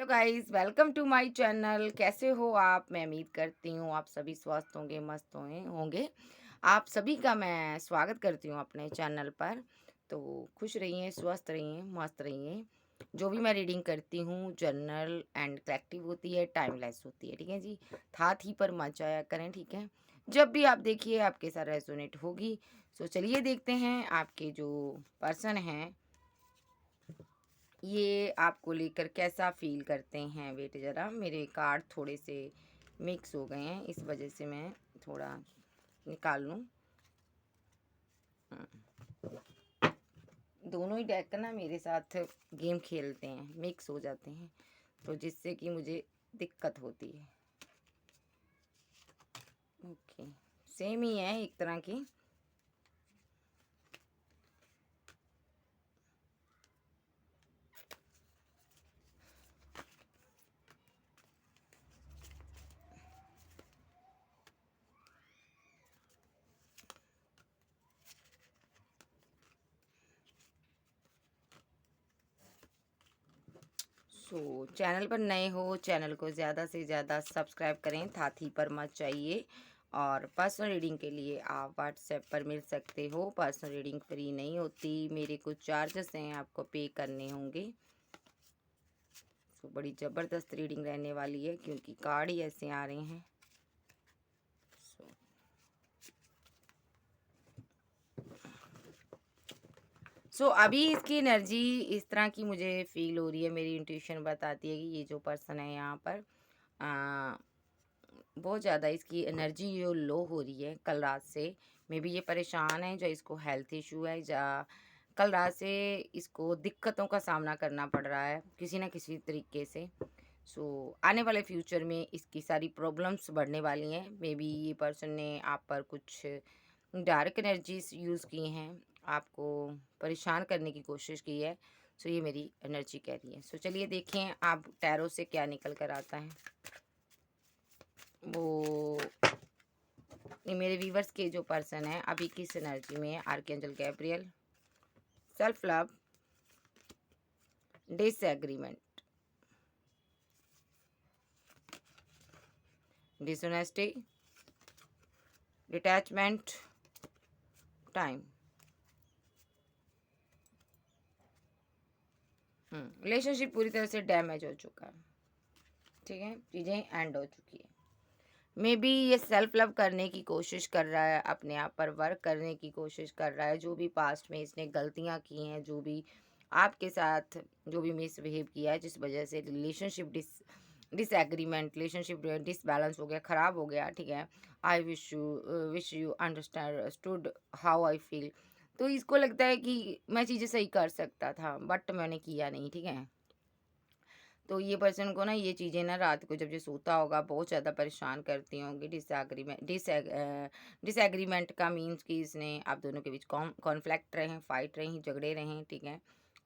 Hello guys, welcome to my channel. कैसे हो आप? मैं उम्मीद करती हूँ आप सभी स्वस्थ होंगे, मस्त होंगे। आप सभी का मैं स्वागत करती हूँ अपने चैनल पर। तो खुश रहिए, स्वस्थ रहिए, मस्त रहिए। जो भी मैं रीडिंग करती हूँ जर्नल एंड कलेक्टिव होती है, टाइमलेस होती है, ठीक है जी। हाथ ही पर मत जाया करें, ठीक है। जब भी आप देखिए आपके साथ रेजोनेट होगी। सो चलिए देखते हैं आपके जो पर्सन हैं ये आपको लेकर कैसा फ़ील करते हैं। वेट ज़रा, मेरे कार्ड थोड़े से मिक्स हो गए हैं, इस वजह से मैं थोड़ा निकाल लूँ। दोनों ही डेक ना मेरे साथ गेम खेलते हैं, मिक्स हो जाते हैं, तो जिससे कि मुझे दिक्कत होती है। ओके, सेम ही है एक तरह की। चैनल पर नए हो, चैनल को ज़्यादा से ज़्यादा सब्सक्राइब करें, साथ ही पर मत चाहिए। और पर्सनल रीडिंग के लिए आप व्हाट्सएप पर मिल सकते हो। पर्सनल रीडिंग फ्री नहीं होती, मेरे कुछ चार्जेस हैं, आपको पे करने होंगे। बड़ी ज़बरदस्त रीडिंग रहने वाली है क्योंकि कार्ड ही ऐसे आ रहे हैं। अभी इसकी एनर्जी इस तरह की मुझे फील हो रही है। मेरी इंट्यूशन बताती है कि ये जो पर्सन है यहाँ पर बहुत ज़्यादा इसकी एनर्जी जो लो हो रही है कल रात से। मे बी ये परेशान है, जो इसको हेल्थ इशू है, या कल रात से इसको दिक्कतों का सामना करना पड़ रहा है किसी ना किसी तरीके से। आने वाले फ्यूचर में इसकी सारी प्रॉब्लम्स बढ़ने वाली हैं। मे बी ये पर्सन ने आप पर कुछ डार्क एनर्जीज यूज़ की हैं, आपको परेशान करने की कोशिश की है। ये मेरी एनर्जी कह रही है। चलिए देखें आप टैरो से क्या निकल कर आता है। वो ये मेरे व्यूवर्स के जो पर्सन है अभी किस एनर्जी में है। Archangel Gabriel, self love, disagreement, dishonesty, detachment, time. Relationship पूरी तरह से डैमेज हो चुका है, ठीक है, चीज़ें एंड हो चुकी है। मे बी ये सेल्फ लव करने की कोशिश कर रहा है, अपने आप पर वर्क करने की कोशिश कर रहा है। जो भी पास्ट में इसने गलतियां की हैं, जो भी आपके साथ जो भी मिसबिहेव किया है, जिस वजह से रिलेशनशिप डिसएग्रीमेंट, रिलेशनशिप डिसबैलेंस हो गया, ख़राब हो गया, ठीक है। I wish you understood how I feel. तो इसको लगता है कि मैं चीज़ें सही कर सकता था बट मैंने किया नहीं, ठीक है। तो ये पर्सन को ना ये चीज़ें ना रात को जब ये सोता होगा बहुत ज़्यादा परेशान करती होंगी। डिसएग्रीमेंट का मीन्स कि इसने आप दोनों के बीच कॉन्फ्लिक्ट रहे, फाइट रही, झगड़े रहे, ठीक है।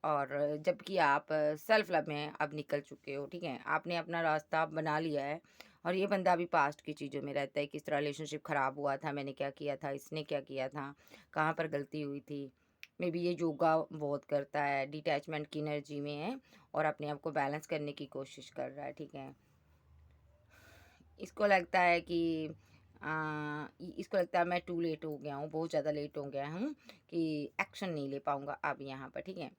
और जबकि आप सेल्फ लव में अब निकल चुके हो, ठीक है, आपने अपना रास्ता बना लिया है। और ये बंदा अभी पास्ट की चीज़ों में रहता है, किस तरह रिलेशनशिप ख़राब हुआ था, मैंने क्या किया था, इसने क्या किया था, कहाँ पर गलती हुई थी। मे बी ये योगा बहुत करता है, डिटैचमेंट की एनर्जी में है और अपने आप को बैलेंस करने की कोशिश कर रहा है, ठीक है। इसको लगता है कि इसको लगता है मैं टू लेट हो गया हूँ, बहुत ज़्यादा लेट हो गया हूँ कि एक्शन नहीं ले पाऊँगा अब यहाँ पर, ठीक है।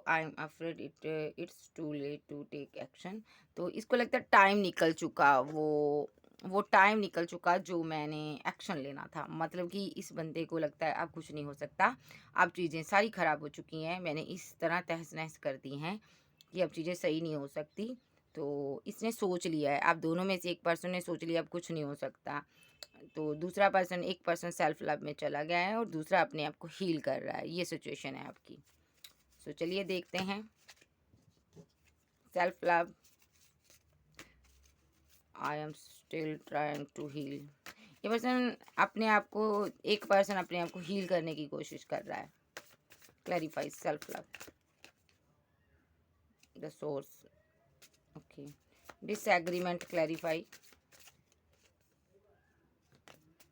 I am afraid it's too late to take action. तो इसको लगता है टाइम निकल चुका, वो टाइम निकल चुका जो मैंने एक्शन लेना था। मतलब कि इस बंदे को लगता है अब कुछ नहीं हो सकता, अब चीज़ें सारी ख़राब हो चुकी हैं, मैंने इस तरह तहस नहस कर दी हैं कि अब चीज़ें सही नहीं हो सकती। तो इसने सोच लिया है, अब दोनों में से एक पर्सन ने सोच लिया अब कुछ नहीं हो सकता। तो दूसरा पर्सन, एक पर्सन सेल्फ लव में चला गया है और दूसरा अपने आप को हील कर रहा है। ये सिचुएशन है आपकी। चलिए देखते हैं। Self love, I am still trying to heal. ये पर्सन अपने आप को, एक पर्सन अपने आप को हील करने की कोशिश कर रहा है। Clarify self love, the source, okay. Disagreement clarify.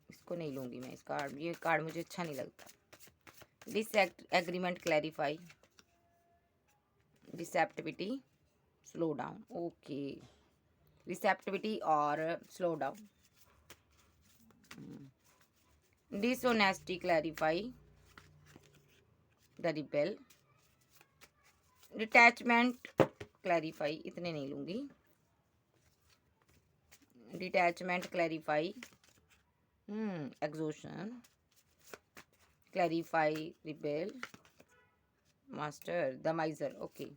इसको नहीं लूँगी मैं, इस कार्ड, ये कार्ड मुझे अच्छा नहीं लगता। Disagreement clarify, deceptivity, slow down, okay, receptivity और slow down. Dishonesty clarify the repel, detachment clarify, इतने नहीं लूंगी, detachment clarify, exhaustion clarify repel, master the miser, okay,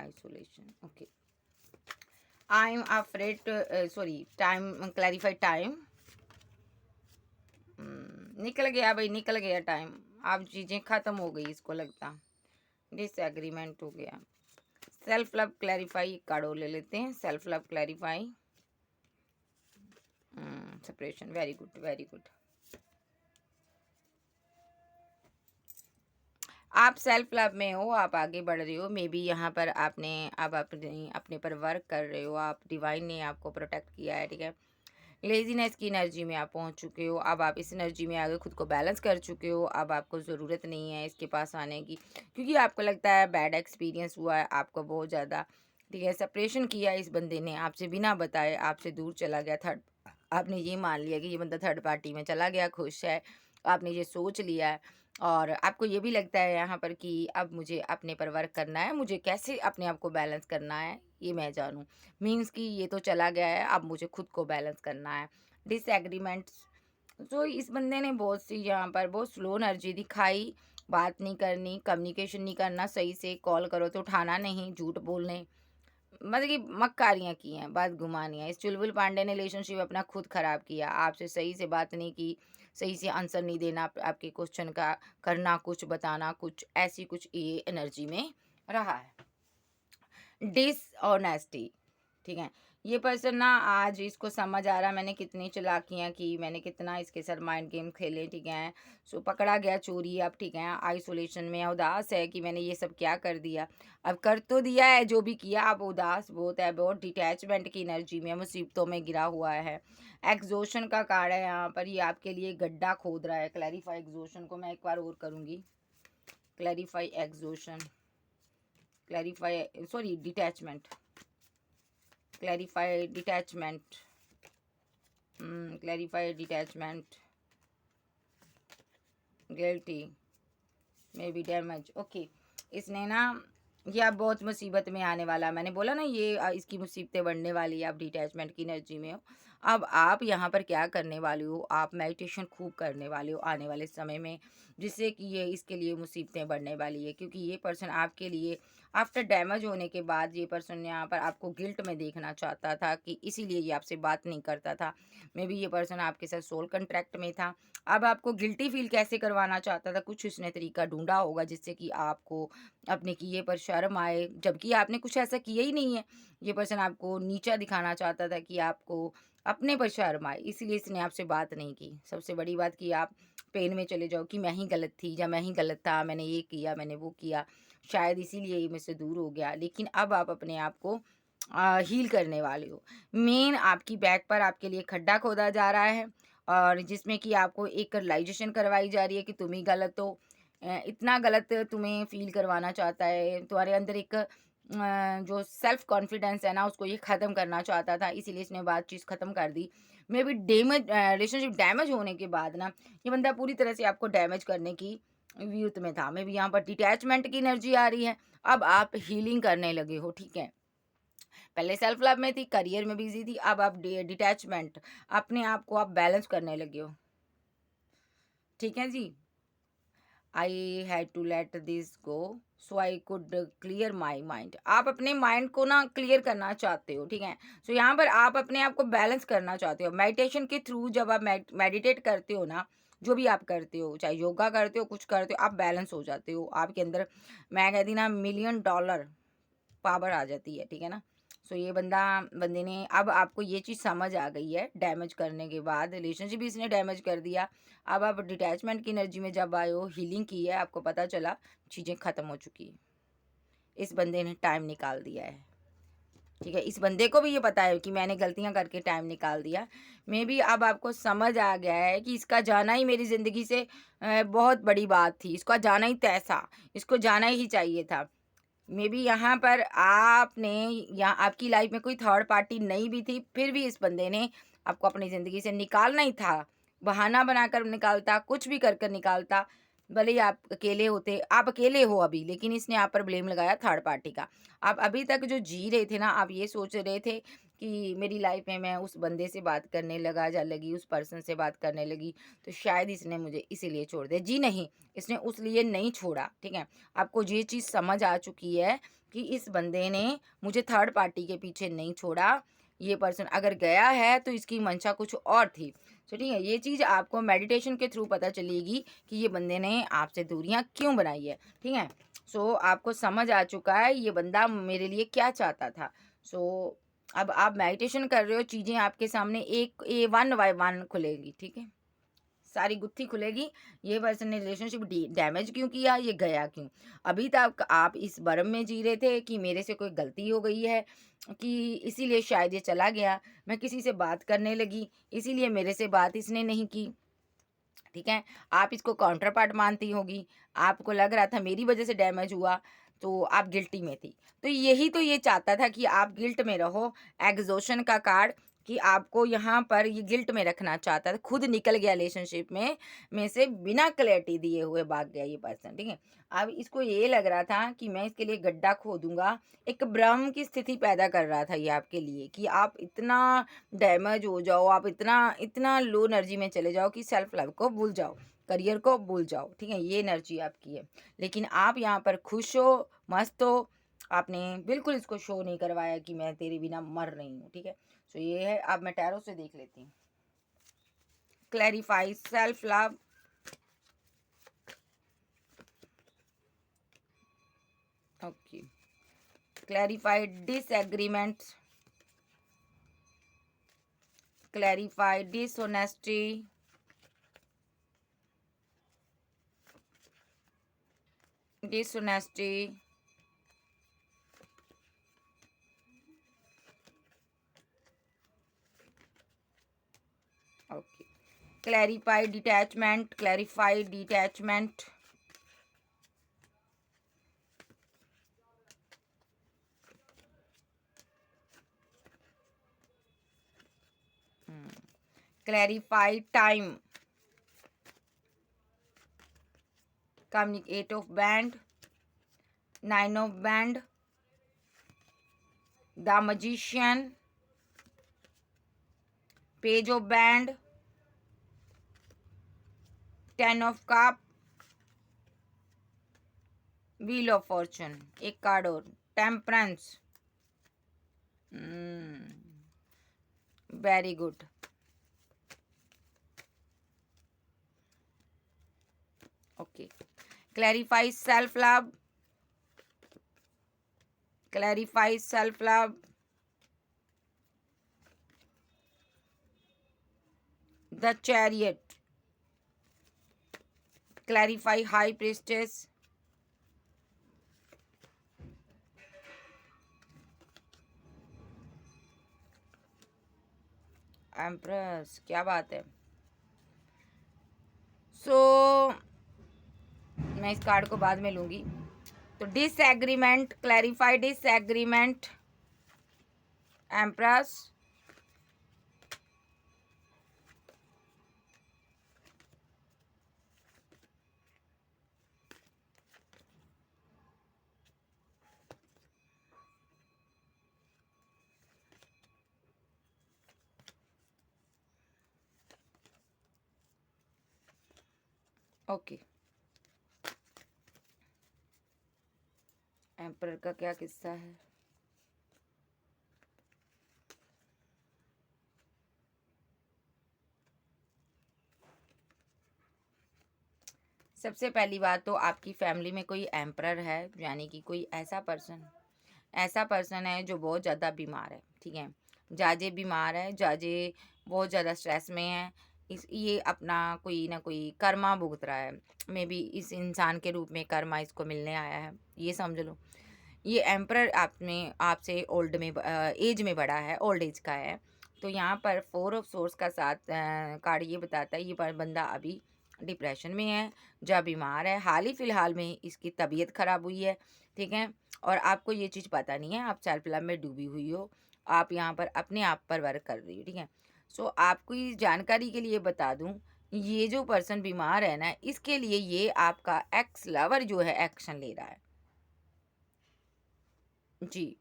isolation, okay, I am afraid, sorry, time clarify time, निकल गया भाई, निकल गया time, अब चीज़ें ख़त्म हो गई इसको लगता, डिसएग्रीमेंट हो गया। सेल्फ लव क्लैरिफाई कार्डो ले लेते हैं, self love clarify, separation, very good very good. आप सेल्फ लव में हो, आप आगे बढ़ रहे हो, मे बी यहाँ पर आपने अब अपने पर वर्क कर रहे हो, आप डिवाइन ने आपको प्रोटेक्ट किया है, ठीक है। लेजीनेस की एनर्जी में आप पहुंच चुके हो, अब आप इस एनर्जी में आगे खुद को बैलेंस कर चुके हो, अब आपको ज़रूरत नहीं है इसके पास आने की, क्योंकि आपको लगता है बैड एक्सपीरियंस हुआ है आपको बहुत ज़्यादा, ठीक है। सेपरेशन किया इस बंदे ने आपसे बिना बताए, आपसे दूर चला गया, थर्ड, आपने ये मान लिया कि ये बंदा थर्ड पार्टी में चला गया, खुश है, आपने ये सोच लिया है, और आपको ये भी लगता है यहाँ पर कि अब मुझे अपने पर वर्क करना है, मुझे कैसे अपने आप को बैलेंस करना है ये मैं जानूँ, मीन्स कि ये तो चला गया है, अब मुझे खुद को बैलेंस करना है। डिसएग्रीमेंट्स, तो इस बंदे ने बहुत सी यहाँ पर बहुत स्लो एनर्जी दिखाई, बात नहीं करनी, कम्युनिकेशन नहीं करना सही से, कॉल करो तो उठाना नहीं, झूठ बोलने, मतलब कि मक्कारियाँ की हैं, बात घुमानी है। इस चुलबुल पांडे ने रिलेशनशिप अपना खुद ख़राब किया, आपसे सही से बात नहीं की, सही से आंसर नहीं देना आपके क्वेश्चन का, करना कुछ, बताना कुछ, ऐसी कुछ ये एनर्जी में रहा है। डिसऑनेस्टी, ठीक है, ये पर्सन ना आज इसको समझ आ रहा है मैंने कितनी चालाकियाँ की, मैंने कितना इसके साथ माइंड गेम खेले, ठीक है। सो पकड़ा गया चोरी, अब ठीक है आइसोलेशन में, उदास है कि मैंने ये सब क्या कर दिया, अब कर तो दिया है जो भी किया, अब उदास बहुत है, बहुत डिटैचमेंट की एनर्जी में, मुसीबतों में गिरा हुआ है। एग्जॉशन का कार्ड है यहाँ पर, ये आपके लिए गड्ढा खोद रहा है। क्लैरिफाई एग्जॉशन को मैं एक बार और करूँगी, clarify exhaustion, clarify, sorry, detachment, clarify detachment, clarify detachment, guilty, maybe damage, okay। इसने ना, ये अब बहुत मुसीबत में आने वाला, मैंने बोला ना ये इसकी मुसीबतें बढ़ने वाली है, आप डिटैचमेंट की एनर्जी में हो। अब आप यहाँ पर क्या करने वाले हो, आप मेडिटेशन खूब करने वाले हो आने वाले समय में, जिससे कि ये इसके लिए मुसीबतें बढ़ने वाली है, क्योंकि ये पर्सन आपके लिए आफ्टर डैमेज होने के बाद, ये पर्सन यहाँ पर आपको गिल्ट में देखना चाहता था, कि इसीलिए ये आपसे बात नहीं करता था। मे बी ये पर्सन आपके साथ सोल कंट्रैक्ट में था, अब आपको गिल्टी फील कैसे करवाना चाहता था, कुछ इसने तरीका ढूंढा होगा जिससे कि आपको अपने किए पर शर्म आए, जबकि आपने कुछ ऐसा किया ही नहीं है। ये पर्सन आपको नीचा दिखाना चाहता था कि आपको अपने पर शर्म आए, इसलिए इसने आपसे बात नहीं की। सबसे बड़ी बात कि आप पेन में चले जाओ कि मैं ही गलत थी, या मैं ही गलत था, मैंने ये किया, मैंने वो किया, शायद इसीलिए ये मुझसे दूर हो गया। लेकिन अब आप अपने आप को हील करने वाले हो। मेन आपकी बैक पर आपके लिए खड्डा खोदा जा रहा है, और जिसमें कि आपको एक रियलाइजेशन करवाई जा रही है कि तुम ही गलत हो। इतना गलत तुम्हें फील करवाना चाहता है, तुम्हारे अंदर एक जो सेल्फ कॉन्फिडेंस है ना, उसको ये ख़त्म करना चाहता था, इसीलिए इसने बातचीत ख़त्म कर दी। मे बी रिलेशनशिप डैमेज होने के बाद ना, ये बंदा पूरी तरह से आपको डैमेज करने की व्यूत में था। मे बी यहाँ पर डिटैचमेंट की एनर्जी आ रही है, अब आप हीलिंग करने लगे हो, ठीक है। पहले सेल्फ लव में थी, करियर में बिजी थी, अब आप डिटैचमेंट, अपने आप को आप बैलेंस करने लगे हो, ठीक है जी। I had to let this go so I could clear my mind, आप अपने माइंड को ना क्लियर करना चाहते हो, ठीक है। सो यहाँ पर आप अपने आप को बैलेंस करना चाहते हो मेडिटेशन के थ्रू। जब आप मेडिटेट करते हो ना, जो भी आप करते हो, चाहे योगा करते हो, कुछ करते हो, आप बैलेंस हो जाते हो, आपके अंदर, मैं कहती ना, $1,000,000 पावर आ जाती है, ठीक है ना। सो ये बंदे ने, अब आपको ये चीज़ समझ आ गई है, डैमेज करने के बाद रिलेशनशिप भी इसने डैमेज कर दिया। अब आप डिटैचमेंट की एनर्जी में जब आए हो, हीलिंग की है, आपको पता चला चीज़ें ख़त्म हो चुकी है। इस बंदे ने टाइम निकाल दिया है, ठीक है। इस बंदे को भी ये पता है कि मैंने गलतियां करके टाइम निकाल दिया। मे बी अब आपको समझ आ गया है कि इसका जाना ही मेरी ज़िंदगी से बहुत बड़ी बात थी, इसका जाना ही तय था, इसको जाना ही चाहिए था। मे बी यहाँ पर आपने या आपकी लाइफ में कोई थर्ड पार्टी नहीं भी थी, फिर भी इस बंदे ने आपको अपनी ज़िंदगी से निकालना ही था। बहाना बनाकर निकालता, कुछ भी कर कर निकालता। भले ही आप अकेले होते, आप अकेले हो अभी, लेकिन इसने आप पर ब्लेम लगाया थर्ड पार्टी का। आप अभी तक जो जी रहे थे ना, आप ये सोच रहे थे कि मेरी लाइफ में मैं उस बंदे से बात करने लगा या लगी, उस पर्सन से बात करने लगी, तो शायद इसने मुझे इसीलिए छोड़ दिया। जी नहीं, इसने उस लिए नहीं छोड़ा, ठीक है? आपको ये चीज़ समझ आ चुकी है कि इस बंदे ने मुझे थर्ड पार्टी के पीछे नहीं छोड़ा। ये पर्सन अगर गया है तो इसकी मंशा कुछ और थी। तो ठीक है, ये चीज़ आपको मेडिटेशन के थ्रू पता चलेगी कि ये बंदे ने आपसे दूरियां क्यों बनाई है, ठीक है? सो आपको समझ आ चुका है ये बंदा मेरे लिए क्या चाहता था। सो अब आप मेडिटेशन कर रहे हो, चीज़ें आपके सामने एक ए वन बाय वन खुलेगी, ठीक है? सारी गुत्थी खुलेगी। ये पर्सन ने रिलेशनशिप डैमेज क्यों किया, ये गया क्यों। अभी तक आप इस भरम में जी रहे थे कि मेरे से कोई गलती हो गई है, कि इसीलिए शायद ये चला गया। मैं किसी से बात करने लगी, इसीलिए मेरे से बात इसने नहीं की, ठीक है? आप इसको काउंटर पार्ट मानती होगी। आपको लग रहा था मेरी वज़ह से डैमेज हुआ, तो आप गिल्टी में थी। तो यही तो ये चाहता था कि आप गिल्ट में रहो। एग्ज़ॉशन का कार्ड कि आपको यहाँ पर ये गिल्ट में रखना चाहता था। खुद निकल गया रिलेशनशिप में से बिना क्लैरिटी दिए हुए भाग गया ये पर्सन, ठीक है? अब इसको ये लग रहा था कि मैं इसके लिए गड्ढा खोदूँगा। एक भ्रम की स्थिति पैदा कर रहा था ये आपके लिए कि आप इतना डैमेज हो जाओ, आप इतना इतना लो एनर्जी में चले जाओ कि सेल्फ लव को भूल जाओ, करियर को भूल जाओ, ठीक है? ये एनर्जी आपकी है। लेकिन आप यहाँ पर खुश हो, मस्त हो, आपने बिल्कुल इसको शो नहीं करवाया कि मैं तेरे बिना मर रही हूँ, ठीक है? सो ये है। अब मैं टैरो से देख लेती हूँ। Clarify self love, okay. Clarify disagreement, clarify dishonesty, dishonesty, okay. Clarify detachment, clarify detachment, clarify time, communicate of band, 9 of band, the magician, page of band, 10 of cup, wheel of fortune, एक card और, temperance, very good. Okay. Clarify self love, clarify self love, the chariot, clarify high priestess, empress, क्या बात है। सो मैं इस card को बाद में लूंगी। तो disagreement, clarify disagreement, empress, okay. Emperor का क्या किस्सा है। सबसे पहली बात तो आपकी फैमिली में कोई एम्परर है, यानी कि कोई ऐसा पर्सन है जो बहुत ज़्यादा बीमार है, ठीक है? जाजे बीमार है, जाजे बहुत ज़्यादा स्ट्रेस में है। ये अपना कोई ना कोई कर्मा भुगत रहा है। मे बी इस इंसान के रूप में कर्मा इसको मिलने आया है, ये समझ लो। ये एम्परर आपसे ओल्ड में एज में बड़ा है, ओल्ड एज का है। तो यहाँ पर 4 ऑफ सोर्स का साथ कार्ड ये बताता है ये बंदा अभी डिप्रेशन में है, जब बीमार है, हाल ही फ़िलहाल में इसकी तबीयत ख़राब हुई है, ठीक है? और आपको ये चीज़ पता नहीं है, आप सेल्फ लव में डूबी हुई हो, आप यहाँ पर अपने आप पर वर्क कर रही हो, ठीक है। सो आपको ये जानकारी के लिए बता दूं, ये जो पर्सन बीमार है ना, इसके लिए ये आपका एक्स लवर जो है एक्शन ले रहा है जी।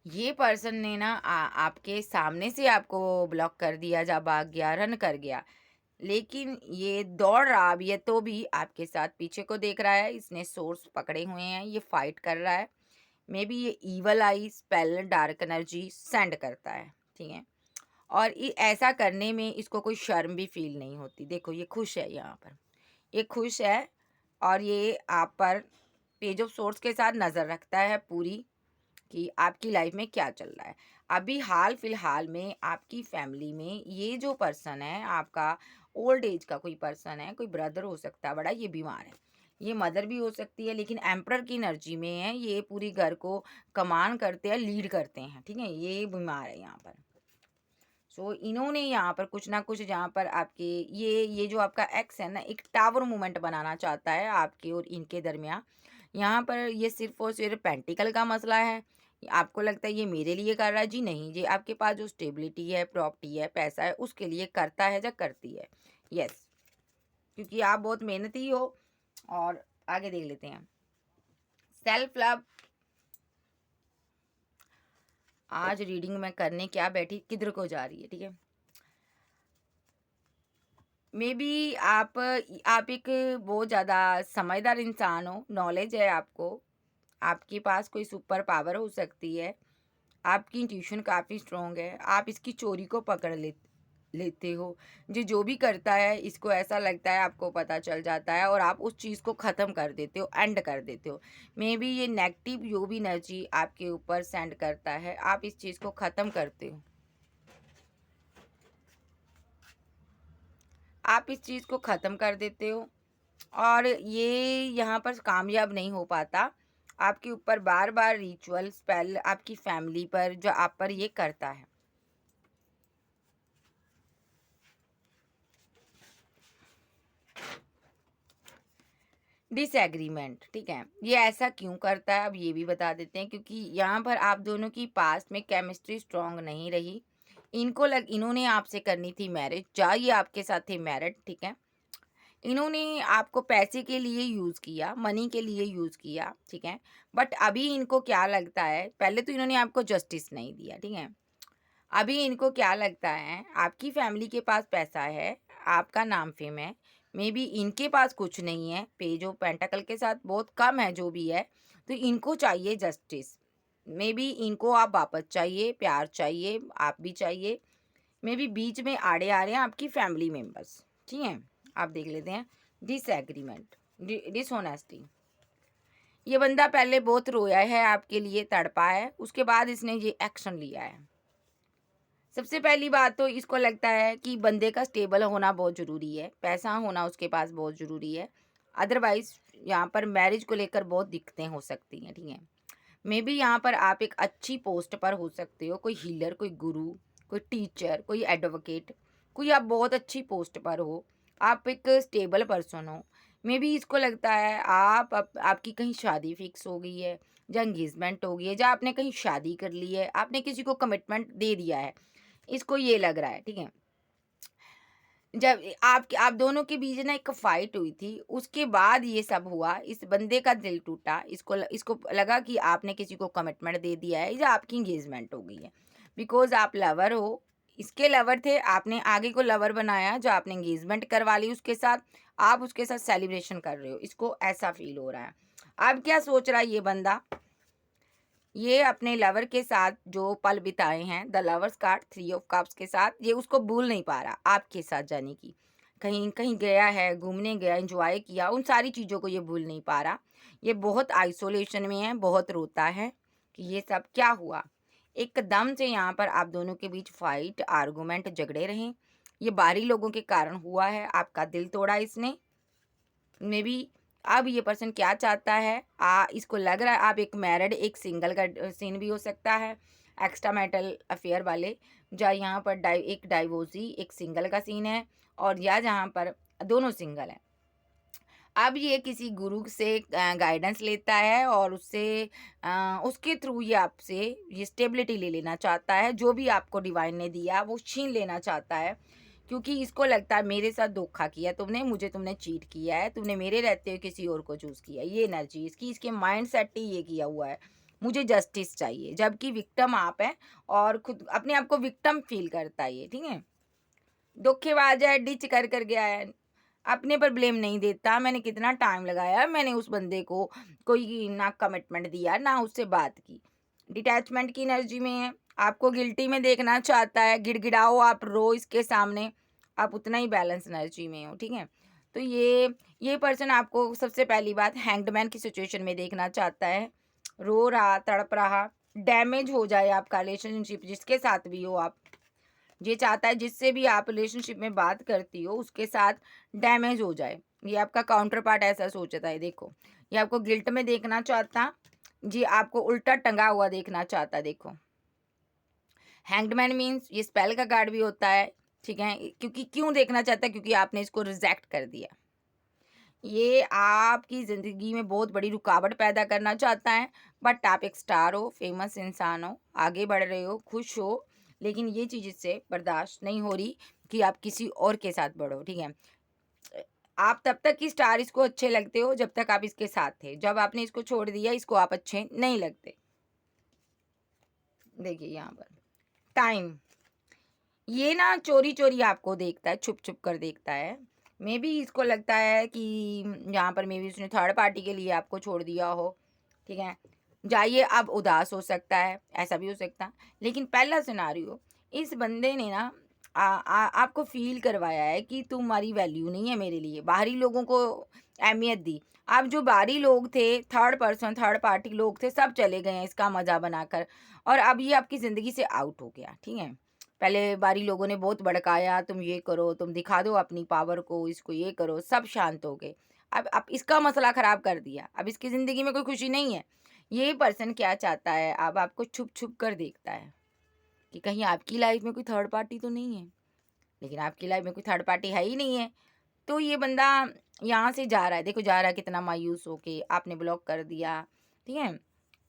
ये पर्सन ने ना आपके सामने से आपको ब्लॉक कर दिया, जा भाग गया, रन कर गया, लेकिन ये दौड़ रहा भी है तो भी आपके साथ पीछे को देख रहा है। इसने सोर्स पकड़े हुए हैं, ये फाइट कर रहा है। मे बी ये ईवल आई स्पेल डार्क एनर्जी सेंड करता है, ठीक है। और ऐसा करने में इसको कोई शर्म भी फील नहीं होती। देखो ये खुश है, यहाँ पर ये खुश है और ये आप पर पेज ऑफ सोर्स के साथ नज़र रखता है पूरी, कि आपकी लाइफ में क्या चल रहा है। अभी हाल फिलहाल में आपकी फैमिली में ये जो पर्सन है आपका ओल्ड एज का कोई पर्सन है, कोई ब्रदर हो सकता है बड़ा, ये बीमार है। ये मदर भी हो सकती है, लेकिन एम्परर की एनर्जी में है, ये पूरी घर को कमान करते हैं, लीड करते हैं, ठीक है। ये बीमार है यहाँ पर। सो इन्होंने यहाँ पर कुछ ना कुछ, जहाँ पर आपके ये जो आपका एक्स है ना, एक टावर मूवमेंट बनाना चाहता है आपके और इनके दरमियान। यहाँ पर ये सिर्फ और सिर्फ पेंटिकल का मसला है। आपको लगता है ये मेरे लिए कर रहा है, जी नहीं, ये आपके पास जो स्टेबिलिटी है, प्रॉपर्टी है, पैसा है, उसके लिए करता है या करती है। यस, क्योंकि आप बहुत मेहनती हो। और आगे देख लेते हैं सेल्फ लव। आज रीडिंग में करने क्या बैठी, किधर को जा रही है, ठीक है। मे बी आप एक बहुत ज़्यादा समझदार इंसान हो, नॉलेज है आपको, आपके पास कोई सुपर पावर हो सकती है, आपकी इंट्यूशन काफ़ी स्ट्रॉन्ग है, आप इसकी चोरी को पकड़ लेते हो। जो भी करता है इसको ऐसा लगता है आपको पता चल जाता है और आप उस चीज़ को ख़त्म कर देते हो, एंड कर देते हो। मे बी ये नेगेटिव जो भी एनर्जी आपके ऊपर सेंड करता है, आप इस चीज़ को ख़त्म करते हो, आप इस चीज़ को ख़त्म कर देते हो। और ये यहाँ पर कामयाब नहीं हो पाता। आपके ऊपर बार बार रिचुअल स्पेल आपकी फैमिली पर जो आप पर ये करता है। डिसएग्रीमेंट, ठीक है। ये ऐसा क्यों करता है अब ये भी बता देते हैं, क्योंकि यहाँ पर आप दोनों की पास्ट में केमिस्ट्री स्ट्रांग नहीं रही। इन्होंने आपसे करनी थी मैरिज, जा ये आपके साथ थे मैरिड, ठीक है। इन्होंने आपको पैसे के लिए यूज़ किया, मनी के लिए यूज़ किया, ठीक है। बट अभी इनको क्या लगता है, पहले तो इन्होंने आपको जस्टिस नहीं दिया, ठीक है। अभी इनको क्या लगता है, आपकी फैमिली के पास पैसा है, आपका नाम फेम है, मे बी इनके पास कुछ नहीं है, पेज ऑफ पेंटाकल के साथ बहुत कम है जो भी है, तो इनको चाहिए जस्टिस। मे बी इनको आप वापस चाहिए, प्यार चाहिए, आप भी चाहिए। मे बी बीच में आड़े आ रहे हैं आपकी फैमिली मेम्बर्स, ठीक है। आप देख लेते हैं डिसएग्रीमेंट, डिसऑनेस्टी। ये बंदा पहले बहुत रोया है आपके लिए, तड़पा है, उसके बाद इसने ये एक्शन लिया है। सबसे पहली बात तो इसको लगता है कि बंदे का स्टेबल होना बहुत ज़रूरी है, पैसा होना उसके पास बहुत ज़रूरी है। अदरवाइज़ यहाँ पर मैरिज को लेकर बहुत दिक्कतें हो सकती हैं, ठीक है। मे बी यहाँ पर आप एक अच्छी पोस्ट पर हो सकते हो, कोई हीलर, कोई गुरु, कोई टीचर, कोई एडवोकेट, कोई आप बहुत अच्छी पोस्ट पर हो, आप एक स्टेबल पर्सन हो। मे बी इसको लगता है आपकी कहीं शादी फिक्स हो गई है, या एंगेजमेंट हो गई है, या आपने कहीं शादी कर ली है, आपने किसी को कमिटमेंट दे दिया है, इसको ये लग रहा है, ठीक है। जब आप दोनों के बीच ना एक फाइट हुई थी, उसके बाद ये सब हुआ, इस बंदे का दिल टूटा, इसको लगा कि आपने किसी को कमिटमेंट दे दिया है या आपकी एंगेजमेंट हो गई है। बिकॉज़ आप लवर हो, इसके लवर थे, आपने आगे को लवर बनाया, जो आपने एंगेजमेंट करवा ली उसके साथ, आप उसके साथ सेलिब्रेशन कर रहे हो, इसको ऐसा फ़ील हो रहा है। अब क्या सोच रहा है ये बंदा, ये अपने लवर के साथ जो पल बिताए हैं, the lovers card, 3 of cups के साथ, ये उसको भूल नहीं पा रहा आपके साथ जाने की। कहीं कहीं गया है, घूमने गया, एंजॉय किया, उन सारी चीज़ों को ये भूल नहीं पा रहा। ये बहुत आइसोलेशन में है, बहुत रोता है कि ये सब क्या हुआ। एकदम से यहाँ पर आप दोनों के बीच फाइट, आर्गुमेंट, झगड़े रहे। ये बाहरी लोगों के कारण हुआ है, आपका दिल तोड़ा इसने। मे बी अब ये पर्सन क्या चाहता है, इसको लग रहा है आप एक मैरिड एक सिंगल का सीन भी हो सकता है, एक्स्ट्रा मैरिटल अफेयर वाले, जहाँ यहाँ पर एक डाइवोर्सी एक सिंगल का सीन है, और या जहाँ पर दोनों सिंगल हैं। अब ये किसी गुरु से गाइडेंस लेता है और उससे उसके थ्रू ये आपसे ये स्टेबिलिटी ले लेना चाहता है। जो भी आपको डिवाइन ने दिया वो छीन लेना चाहता है, क्योंकि इसको लगता है मेरे साथ धोखा किया तुमने, मुझे तुमने चीट किया है, तुमने मेरे रहते हुए किसी और को चूज़ किया। ये एनर्जी इसकी, इसके माइंड सेट ही ये किया हुआ है, मुझे जस्टिस चाहिए। जबकि विक्टिम आप हैं और खुद अपने आप को विक्टिम फील करता है ये, ठीक है। धोखेबाज है, डिच कर गया है, अपने पर ब्लेम नहीं देता। मैंने कितना टाइम लगाया, मैंने उस बंदे को कोई ना कमिटमेंट दिया ना उससे बात की। डिटैचमेंट की एनर्जी में है, आपको गिल्टी में देखना चाहता है, गिड़गिड़ाओ आप, रो इसके सामने, आप उतना ही बैलेंस एनर्जी में हो, ठीक है। तो ये पर्सन आपको सबसे पहली बात हैंग्ड मैन की सिचुएशन में देखना चाहता है, रो रहा, तड़प रहा, डैमेज हो जाए आपका रिलेशनशिप जिसके साथ भी हो आप। ये चाहता है जिससे भी आप रिलेशनशिप में बात करती हो उसके साथ डैमेज हो जाए। ये आपका काउंटर पार्ट ऐसा सोचता है। देखो, ये आपको गिल्ट में देखना चाहता, जी आपको उल्टा टंगा हुआ देखना चाहता। देखो, हैंग्डमैन मीन्स ये स्पेल का कार्ड भी होता है, ठीक है। क्योंकि क्यों देखना चाहता है, क्योंकि आपने इसको रिजेक्ट कर दिया। ये आपकी ज़िंदगी में बहुत बड़ी रुकावट पैदा करना चाहता है, बट आप एक स्टार हो, फेमस इंसान हो, आगे बढ़ रहे हो, खुश हो, लेकिन ये चीज़ इससे बर्दाश्त नहीं हो रही कि आप किसी और के साथ बढ़ो, ठीक है। आप तब तक ही स्टार इसको अच्छे लगते हो जब तक आप इसके साथ थे। जब आपने इसको छोड़ दिया, इसको आप अच्छे नहीं लगते। देखिए यहाँ पर टाइम, ये ना चोरी-चोरी आपको देखता है, छुप-छुप कर देखता है। मेबी इसको लगता है कि यहाँ पर मेबी उसने थर्ड पार्टी के लिए आपको छोड़ दिया हो, ठीक है। जाइए, अब उदास हो सकता है, ऐसा भी हो सकता है। लेकिन पहला सिनेरियो, इस बंदे ने ना आपको फ़ील करवाया है कि तुम्हारी वैल्यू नहीं है मेरे लिए। बाहरी लोगों को अहमियत दी। अब जो बाहरी लोग थे, थर्ड पर्सन, थर्ड पार्टी लोग थे, सब चले गए हैं इसका मज़ा बनाकर और अब ये आपकी ज़िंदगी से आउट हो गया, ठीक है। पहले बाहरी लोगों ने बहुत भड़काया, तुम ये करो, तुम दिखा दो अपनी पावर को, इसको ये करो, सब शांत हो गए। अब इसका मसला ख़राब कर दिया, अब इसकी ज़िंदगी में कोई खुशी नहीं है। ये पर्सन क्या चाहता है, अब आपको छुप-छुप कर देखता है कि कहीं आपकी लाइफ़ में कोई थर्ड पार्टी तो नहीं है। लेकिन आपकी लाइफ़ में कोई थर्ड पार्टी है ही नहीं है, तो ये बंदा यहाँ से जा रहा है। देखो जा रहा है कितना मायूस होके, आपने ब्लॉक कर दिया, ठीक है।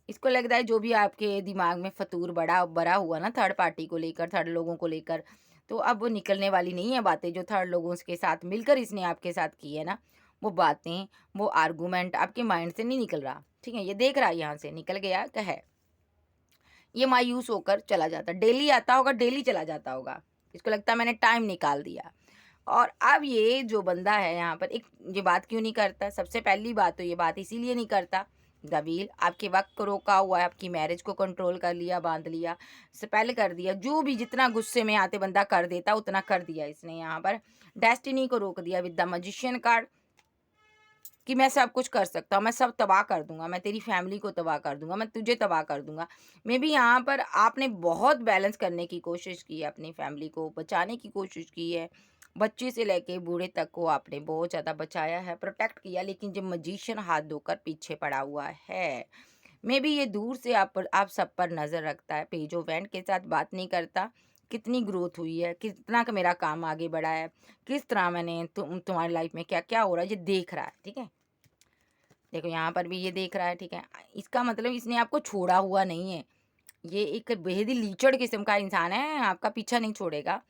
इसको लगता है जो भी आपके दिमाग में फ़तूर बड़ा भरा हुआ ना थर्ड पार्टी को लेकर, थर्ड लोगों को लेकर, तो अब वो निकलने वाली नहीं है बातें जो थर्ड लोगों के साथ मिलकर इसने आपके साथ की है ना, वो बातें, वो आर्गुमेंट आपके माइंड से नहीं निकल रहा, ठीक है। ये देख रहा है यहाँ से निकल गया क्या है, ये मायूस होकर चला जाता, डेली आता होगा, डेली चला जाता होगा। इसको लगता है मैंने टाइम निकाल दिया। और अब ये जो बंदा है यहाँ पर एक ये बात क्यों नहीं करता? सबसे पहली बात तो ये बात इसीलिए नहीं करता, द व्हील आपके वक़्त को रोका हुआ है, आपकी मैरिज को कंट्रोल कर लिया, बाँध लिया, स्पेल कर दिया, जो भी जितना गुस्से में आते बंदा कर देता, उतना कर दिया इसने यहाँ पर। डेस्टिनी को रोक दिया विद द मैजिशियन कार्ड कि मैं सब कुछ कर सकता हूँ, मैं सब तबाह कर दूँगा, मैं तेरी फैमिली को तबाह कर दूँगा, मैं तुझे तबाह कर दूँगा। मेबी यहाँ पर आपने बहुत बैलेंस करने की कोशिश की है, अपनी फैमिली को बचाने की कोशिश की है। बच्चे से लेके बूढ़े तक को आपने बहुत ज़्यादा बचाया है, प्रोटेक्ट किया, लेकिन जब मैजिशियन हाथ धोकर पीछे पड़ा हुआ है, मेबी ये दूर से आप सब पर नज़र रखता है, पेज ऑफ हैंड के साथ बात नहीं करता, कितनी ग्रोथ हुई है, कितना क मेरा काम आगे बढ़ा है, किस तरह मैंने तुम्हारी लाइफ़ में क्या-क्या हो रहा है, ये देख रहा है, ठीक है? देखो यहाँ पर भी ये देख रहा है, ठीक है। इसका मतलब इसने आपको छोड़ा हुआ नहीं है। ये एक बेहद ही लीचड़ किस्म का इंसान है, आपका पीछा नहीं छोड़ेगा।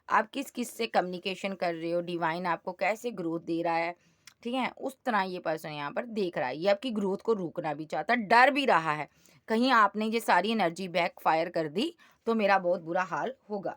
आप किस-किस से कम्युनिकेशन कर रहे हो, डिवाइन आपको कैसे ग्रोथ दे रहा है, ठीक है? उस तरह ये पर्सन यहाँ पर देख रहा है। ये आपकी ग्रोथ को रोकना भी चाहता है, डर भी रहा है, कहीं आपने ये सारी एनर्जी बैकफ़ायर कर दी, तो मेरा बहुत बुरा हाल होगा।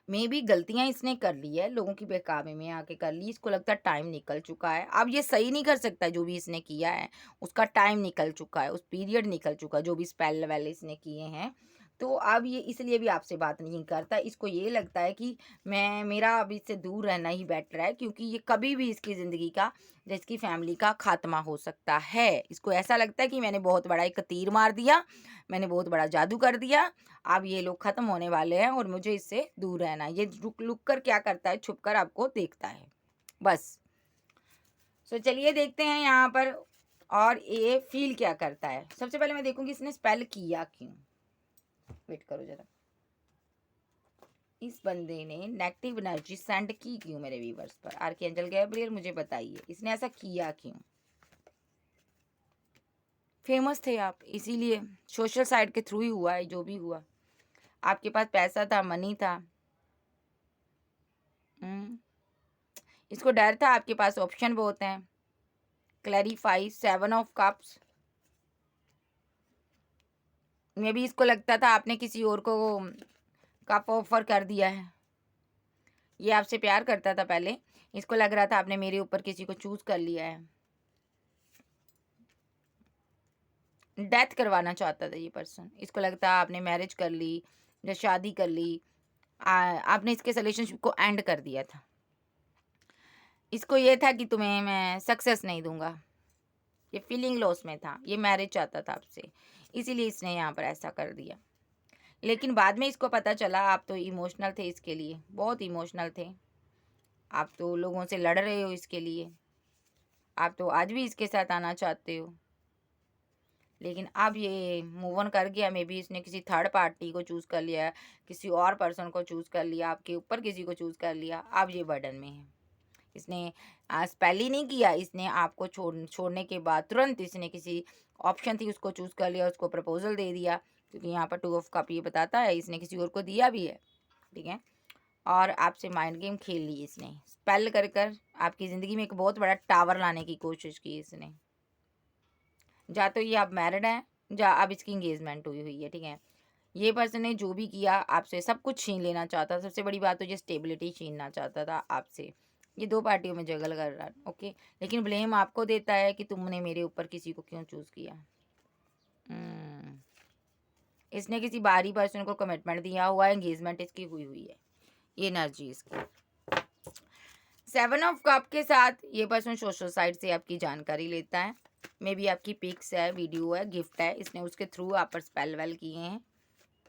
मेबी गलतियाँ इसने कर ली है, लोगों की बहकावे में आके कर ली, इसको लगता है टाइम निकल चुका है। अब ये सही नहीं कर सकता जो भी इसने किया है, उसका टाइम निकल चुका है, उस पीरियड निकल चुका है, जो भी स्पेल-वेल इसने किए हैं। तो अब ये इसलिए भी आपसे बात नहीं करता, इसको ये लगता है कि मेरा अब इससे दूर रहना ही बेटर है, क्योंकि ये कभी भी इसकी ज़िंदगी का या इसकी फैमिली का खात्मा हो सकता है। इसको ऐसा लगता है कि मैंने बहुत बड़ा एक तीर मार दिया, मैंने बहुत बड़ा जादू कर दिया, अब ये लोग ख़त्म होने वाले हैं और मुझे इससे दूर रहना है। ये लुक कर क्या करता है, छुप कर आपको देखता है, बस। सो चलिए देखते हैं यहाँ पर और ये फ़ील क्या करता है। सबसे पहले मैं देखूँगी इसने स्पेल किया क्यों? वेट करो ज़रा। इस बंदे ने नेगेटिव एनर्जी सेंड की क्यों मेरे व्यूवर्स पर? आर्कएंजल गैब्रियल मुझे बताइए, इसने ऐसा किया क्यों? फेमस थे आप, इसीलिए सोशल साइट के थ्रू ही हुआ है जो भी हुआ। आपके पास पैसा था, मनी था। इसको डर था, आपके पास ऑप्शन बहुत हैं। Clarify 7 of cups. मे भी इसको लगता था आपने किसी और को कप ऑफर कर दिया है। ये आपसे प्यार करता था पहले, इसको लग रहा था आपने मेरे ऊपर किसी को चूज कर लिया है। डेथ करवाना चाहता था ये पर्सन। इसको लगता है आपने मैरिज कर ली या शादी कर ली, आपने इसके रिलेशनशिप को एंड कर दिया था। इसको ये था कि तुम्हें मैं सक्सेस नहीं दूंगा, ये फीलिंग लॉस में था, ये मैरिज चाहता था आपसे, इसीलिए इसने यहाँ पर ऐसा कर दिया। लेकिन बाद में इसको पता चला आप तो इमोशनल थे इसके लिए, बहुत इमोशनल थे। आप तो लोगों से लड़ रहे हो इसके लिए, आप तो आज भी इसके साथ आना चाहते हो, लेकिन अब ये मूव ऑन कर गया। मे बी इसने किसी थर्ड पार्टी को चूज़ कर लिया, किसी और पर्सन को चूज़ कर लिया, आपके ऊपर किसी को चूज़ कर लिया। अब ये बर्डन में है। इसने आज पहले नहीं किया, इसने आपको छोड़ने के बाद तुरंत इसने किसी ऑप्शन थी उसको चूज़ कर लिया, उसको प्रपोजल दे दिया, क्योंकि यहाँ पर 2 ऑफ कप ये बताता है इसने किसी और को दिया भी है, ठीक है। और आपसे माइंड गेम खेल ली इसने, स्पेल कर कर आपकी ज़िंदगी में एक बहुत बड़ा टावर लाने की कोशिश की इसने। या तो ये आप मैरिड हैं, या अब इसकी इंगेजमेंट हुई है, ठीक है। ये पर्सन ने जो भी किया आपसे सब कुछ छीन लेना चाहता था। सबसे बड़ी बात तो ये स्टेबिलिटी छीनना चाहता था आपसे। ये 2 पार्टियों में जगल कर रहा है, ओके। लेकिन ब्लेम आपको देता है कि तुमने मेरे ऊपर किसी को क्यों चूज़ किया। इसने किसी बाहरी पर्सन को कमिटमेंट दिया हुआ है, एंगेजमेंट इसकी हुई है, ये एनर्जी इसकी। 7 ऑफ कप के साथ ये पर्सन सोशल साइट से आपकी जानकारी लेता है। मे बी आपकी पिक्स है, वीडियो है, गिफ्ट है, इसने उसके थ्रू आप पर स्पेल वेल किए हैं।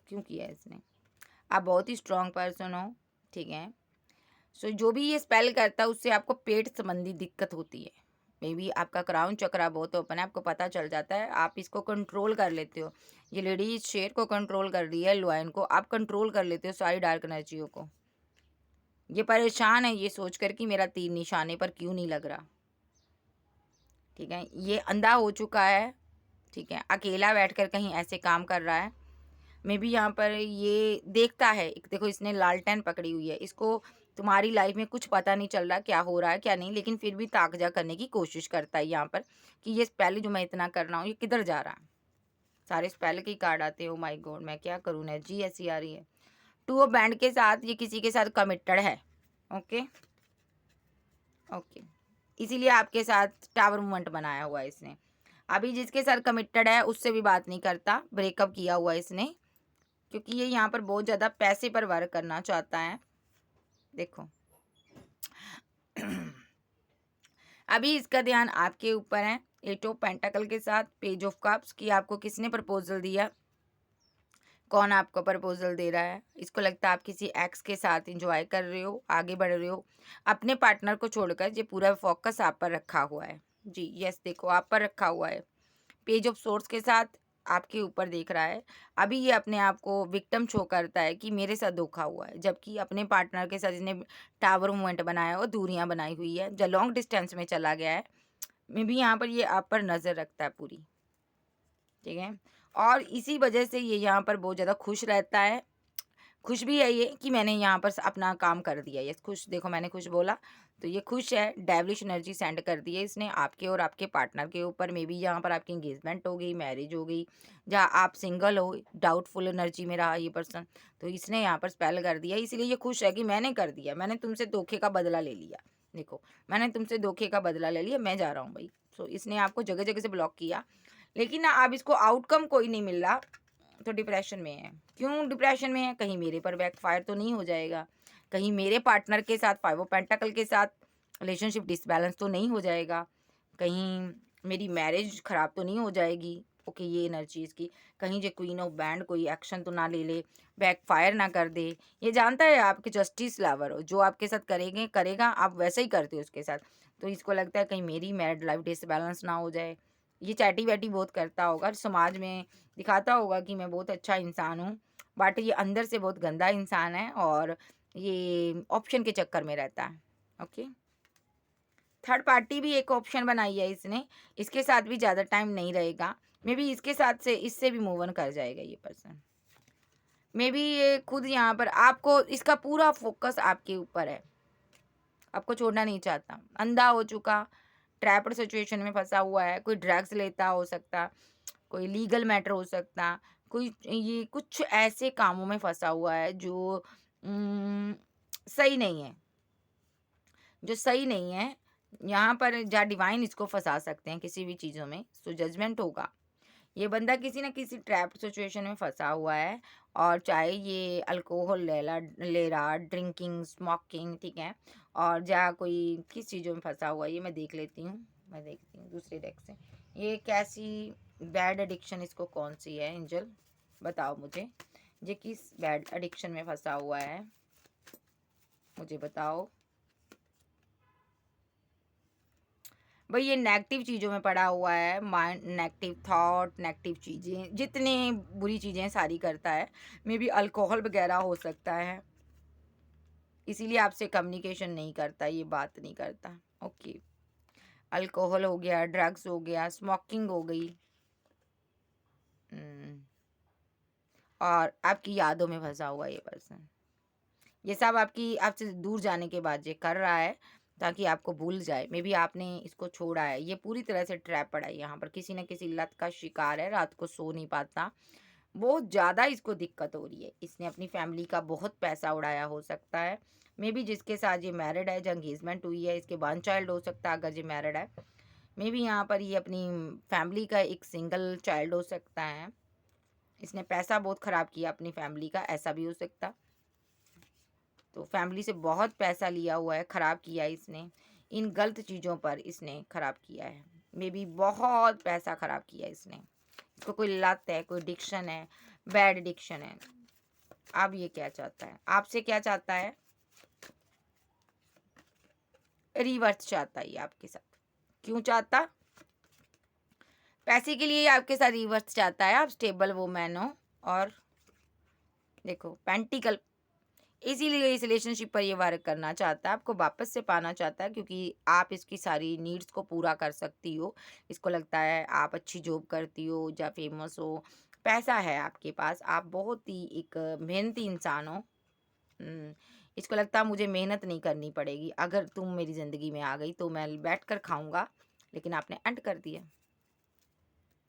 क्यों किया है इसने? आप बहुत ही स्ट्रॉन्ग पर्सन हो, ठीक है। सो जो भी ये स्पेल करता है उससे आपको पेट संबंधी दिक्कत होती है। मे बी आपका क्राउन चक्रा बहुत ओपन है, आपको पता चल जाता है, आप इसको कंट्रोल कर लेते हो। ये लेडी इस शेर को कंट्रोल कर रही है, लॉयन को आप कंट्रोल कर लेते हो, सारी डार्क एनर्जियों को। ये परेशान है ये सोचकर कि मेरा तीर निशाने पर क्यों नहीं लग रहा, ठीक है। ये अंधा हो चुका है, ठीक है, अकेला बैठकर कहीं ऐसे काम कर रहा है। मे बी यहाँ पर ये देखता है, एक देखो इसने लालटेन पकड़ी हुई है, इसको तुम्हारी लाइफ में कुछ पता नहीं चल रहा क्या हो रहा है क्या नहीं, लेकिन फिर भी ताकजा करने की कोशिश करता है यहाँ पर कि ये स्पेल जो मैं इतना कर रहा हूँ ये किधर जा रहा है। सारे स्पेल के कार्ड आते हैं, ओ माय गॉड मैं क्या करूँ, एनर्जी ऐसी आ रही है। 2 ऑफ बैंड के साथ ये किसी के साथ कमिटेड है, ओके ओके। इसीलिए आपके साथ टावर मूवमेंट बनाया हुआ है इसने। अभी जिसके साथ कमिटेड है उससे भी बात नहीं करता, ब्रेकअप किया हुआ है इसने, क्योंकि ये यहाँ पर बहुत ज़्यादा पैसे पर वर्क करना चाहता है। देखो अभी इसका ध्यान आपके ऊपर है। 8 ऑफ पेंटाकल के साथ पेज ऑफ कप्स की आपको किसने प्रपोजल दिया, कौन आपको प्रपोजल दे रहा है। इसको लगता है आप किसी एक्स के साथ इंजॉय कर रहे हो, आगे बढ़ रहे हो, अपने पार्टनर को छोड़कर ये पूरा फोकस आप पर रखा हुआ है। जी यस, देखो आप पर रखा हुआ है। पेज ऑफ सोर्स के साथ आपके ऊपर देख रहा है। अभी ये अपने आप को विक्टिम शो करता है कि मेरे साथ धोखा हुआ है, जबकि अपने पार्टनर के साथ इसने टावर मूवमेंट बनाया और दूरियां बनाई हुई है, जो लॉन्ग डिस्टेंस में चला गया है। मे भी यहाँ पर ये आप पर नज़र रखता है पूरी, ठीक है। और इसी वजह से ये यहाँ पर बहुत ज़्यादा खुश रहता है। खुश भी है ये कि मैंने यहाँ पर अपना काम कर दिया। ये खुश, देखो मैंने खुश बोला तो ये खुश है। डेविलिश एनर्जी सेंड कर दी है इसने आपके और आपके पार्टनर के ऊपर। मे बी यहाँ पर आपकी इंगेजमेंट हो गई, मैरिज हो गई, जहाँ आप सिंगल हो, डाउटफुल एनर्जी में रहा ये पर्सन, तो इसने यहाँ पर स्पेल कर दिया। इसीलिए ये खुश है कि मैंने कर दिया, मैंने तुमसे धोखे का बदला ले लिया। देखो मैंने तुमसे धोखे का बदला ले लिया, मैं जा रहा हूँ भाई। सो इसने आपको जगह जगह से ब्लॉक किया, लेकिन ना अब इसको आउटकम कोई नहीं मिल रहा, तो डिप्रेशन में है। क्यों डिप्रेशन में है? कहीं मेरे पर बैकफायर तो नहीं हो जाएगा, कहीं मेरे पार्टनर के साथ 5 ऑफ पेंटाकल के साथ रिलेशनशिप डिसबैलेंस तो नहीं हो जाएगा, कहीं मेरी मैरिज ख़राब तो नहीं हो जाएगी। ओके ये एनर्जी इसकी, कहीं जो क्वीन ऑफ बैंड कोई एक्शन तो ना ले ले, बैकफायर ना कर दे। ये जानता है आपके जस्टिस लवर हो, जो आपके साथ करेंगे करेगा, आप वैसे ही करते हो उसके साथ। तो इसको लगता है कहीं मेरी मैरिड लाइफ डिसबैलेंस ना हो जाए। ये चैटी वैटी बहुत करता होगा, समाज में दिखाता होगा कि मैं बहुत अच्छा इंसान हूँ, बट ये अंदर से बहुत गंदा इंसान है और ये ऑप्शन के चक्कर में रहता है। ओके, थर्ड पार्टी भी एक ऑप्शन बनाई है इसने, इसके साथ भी ज़्यादा टाइम नहीं रहेगा। मे बी इसके साथ से इससे भी मूव ऑन कर जाएगा ये पर्सन। मे बी ये खुद यहाँ पर आपको, इसका पूरा फोकस आपके ऊपर है, आपको छोड़ना नहीं चाहता, अंधा हो चुका, ट्रैप्ड सिचुएशन में फंसा हुआ है। कोई ड्रग्स लेता हो सकता, कोई लीगल मैटर हो सकता, कोई ये कुछ ऐसे कामों में फंसा हुआ है जो सही नहीं है, जो सही नहीं है। यहाँ पर जहाँ डिवाइन इसको फंसा सकते हैं किसी भी चीज़ों में, तो जजमेंट होगा। ये बंदा किसी न किसी ट्रैप्ड सिचुएशन में फंसा हुआ है, और चाहे ये अल्कोहल ले रहा, ड्रिंकिंग, स्मोकिंग, ठीक है, और जहाँ कोई किस चीज़ों में फंसा हुआ है, ये मैं देख लेती हूँ। मैं देखती हूँ दूसरे डेक से ये कैसी बैड एडिक्शन इसको कौन सी है। एंजल बताओ मुझे, ये किस बैड एडिक्शन में फंसा हुआ है, मुझे बताओ भाई। ये नेगेटिव चीज़ों में पड़ा हुआ है, माइंड नेगेटिव थॉट, नेगेटिव चीज़ें, जितने बुरी चीज़ें सारी करता है। मे बी अल्कोहल वगैरह हो सकता है, इसीलिए आपसे कम्युनिकेशन नहीं करता, ये बात नहीं करता। ओके, अल्कोहल हो गया, ड्रग्स हो गया, स्मोकिंग हो गई, और आपकी यादों में फंसा हुआ ये पर्सन। ये सब आपकी, आपसे दूर जाने के बाद ये कर रहा है ताकि आपको भूल जाए। मे बी आपने इसको छोड़ा है, ये पूरी तरह से ट्रैप पड़ा है यहाँ पर, किसी न किसी लत का शिकार है, रात को सो नहीं पाता, बहुत ज़्यादा इसको दिक्कत हो रही है। इसने अपनी फैमिली का बहुत पैसा उड़ाया हो सकता है। मे बी जिसके साथ ये मैरिड है, जो एंगेजमेंट हुई है, इसके वन चाइल्ड हो सकता है अगर ये मैरिड है। मे बी यहाँ पर ये अपनी फैमिली का एक सिंगल चाइल्ड हो सकता है। इसने पैसा बहुत ख़राब किया अपनी फैमिली का, ऐसा भी हो सकता। तो फैमिली से बहुत पैसा लिया हुआ है, ख़राब किया है इसने, इन गलत चीज़ों पर इसने ख़राब किया है। मे बी बहुत पैसा ख़राब किया है इसने। इसको कोई लत है, कोई एडिक्शन है, बैड एडिक्शन है। अब ये क्या चाहता है आपसे, क्या चाहता है, रिवर्स चाहता है ये आपके साथ। क्यों चाहता, पैसे के लिए आपके साथ रिवर्स चाहता है। आप स्टेबल वुमेन हो, और देखो पेंटिकल, इसीलिए इस रिलेशनशिप पर ये वर्क करना चाहता है, आपको वापस से पाना चाहता है, क्योंकि आप इसकी सारी नीड्स को पूरा कर सकती हो। इसको लगता है आप अच्छी जॉब करती हो या फेमस हो, पैसा है आपके पास, आप बहुत ही एक मेहनती इंसान हो। इसको लगता है मुझे मेहनत नहीं करनी पड़ेगी, अगर तुम मेरी ज़िंदगी में आ गई तो मैं बैठ कर खाऊंगा, लेकिन आपने एंड कर दिया।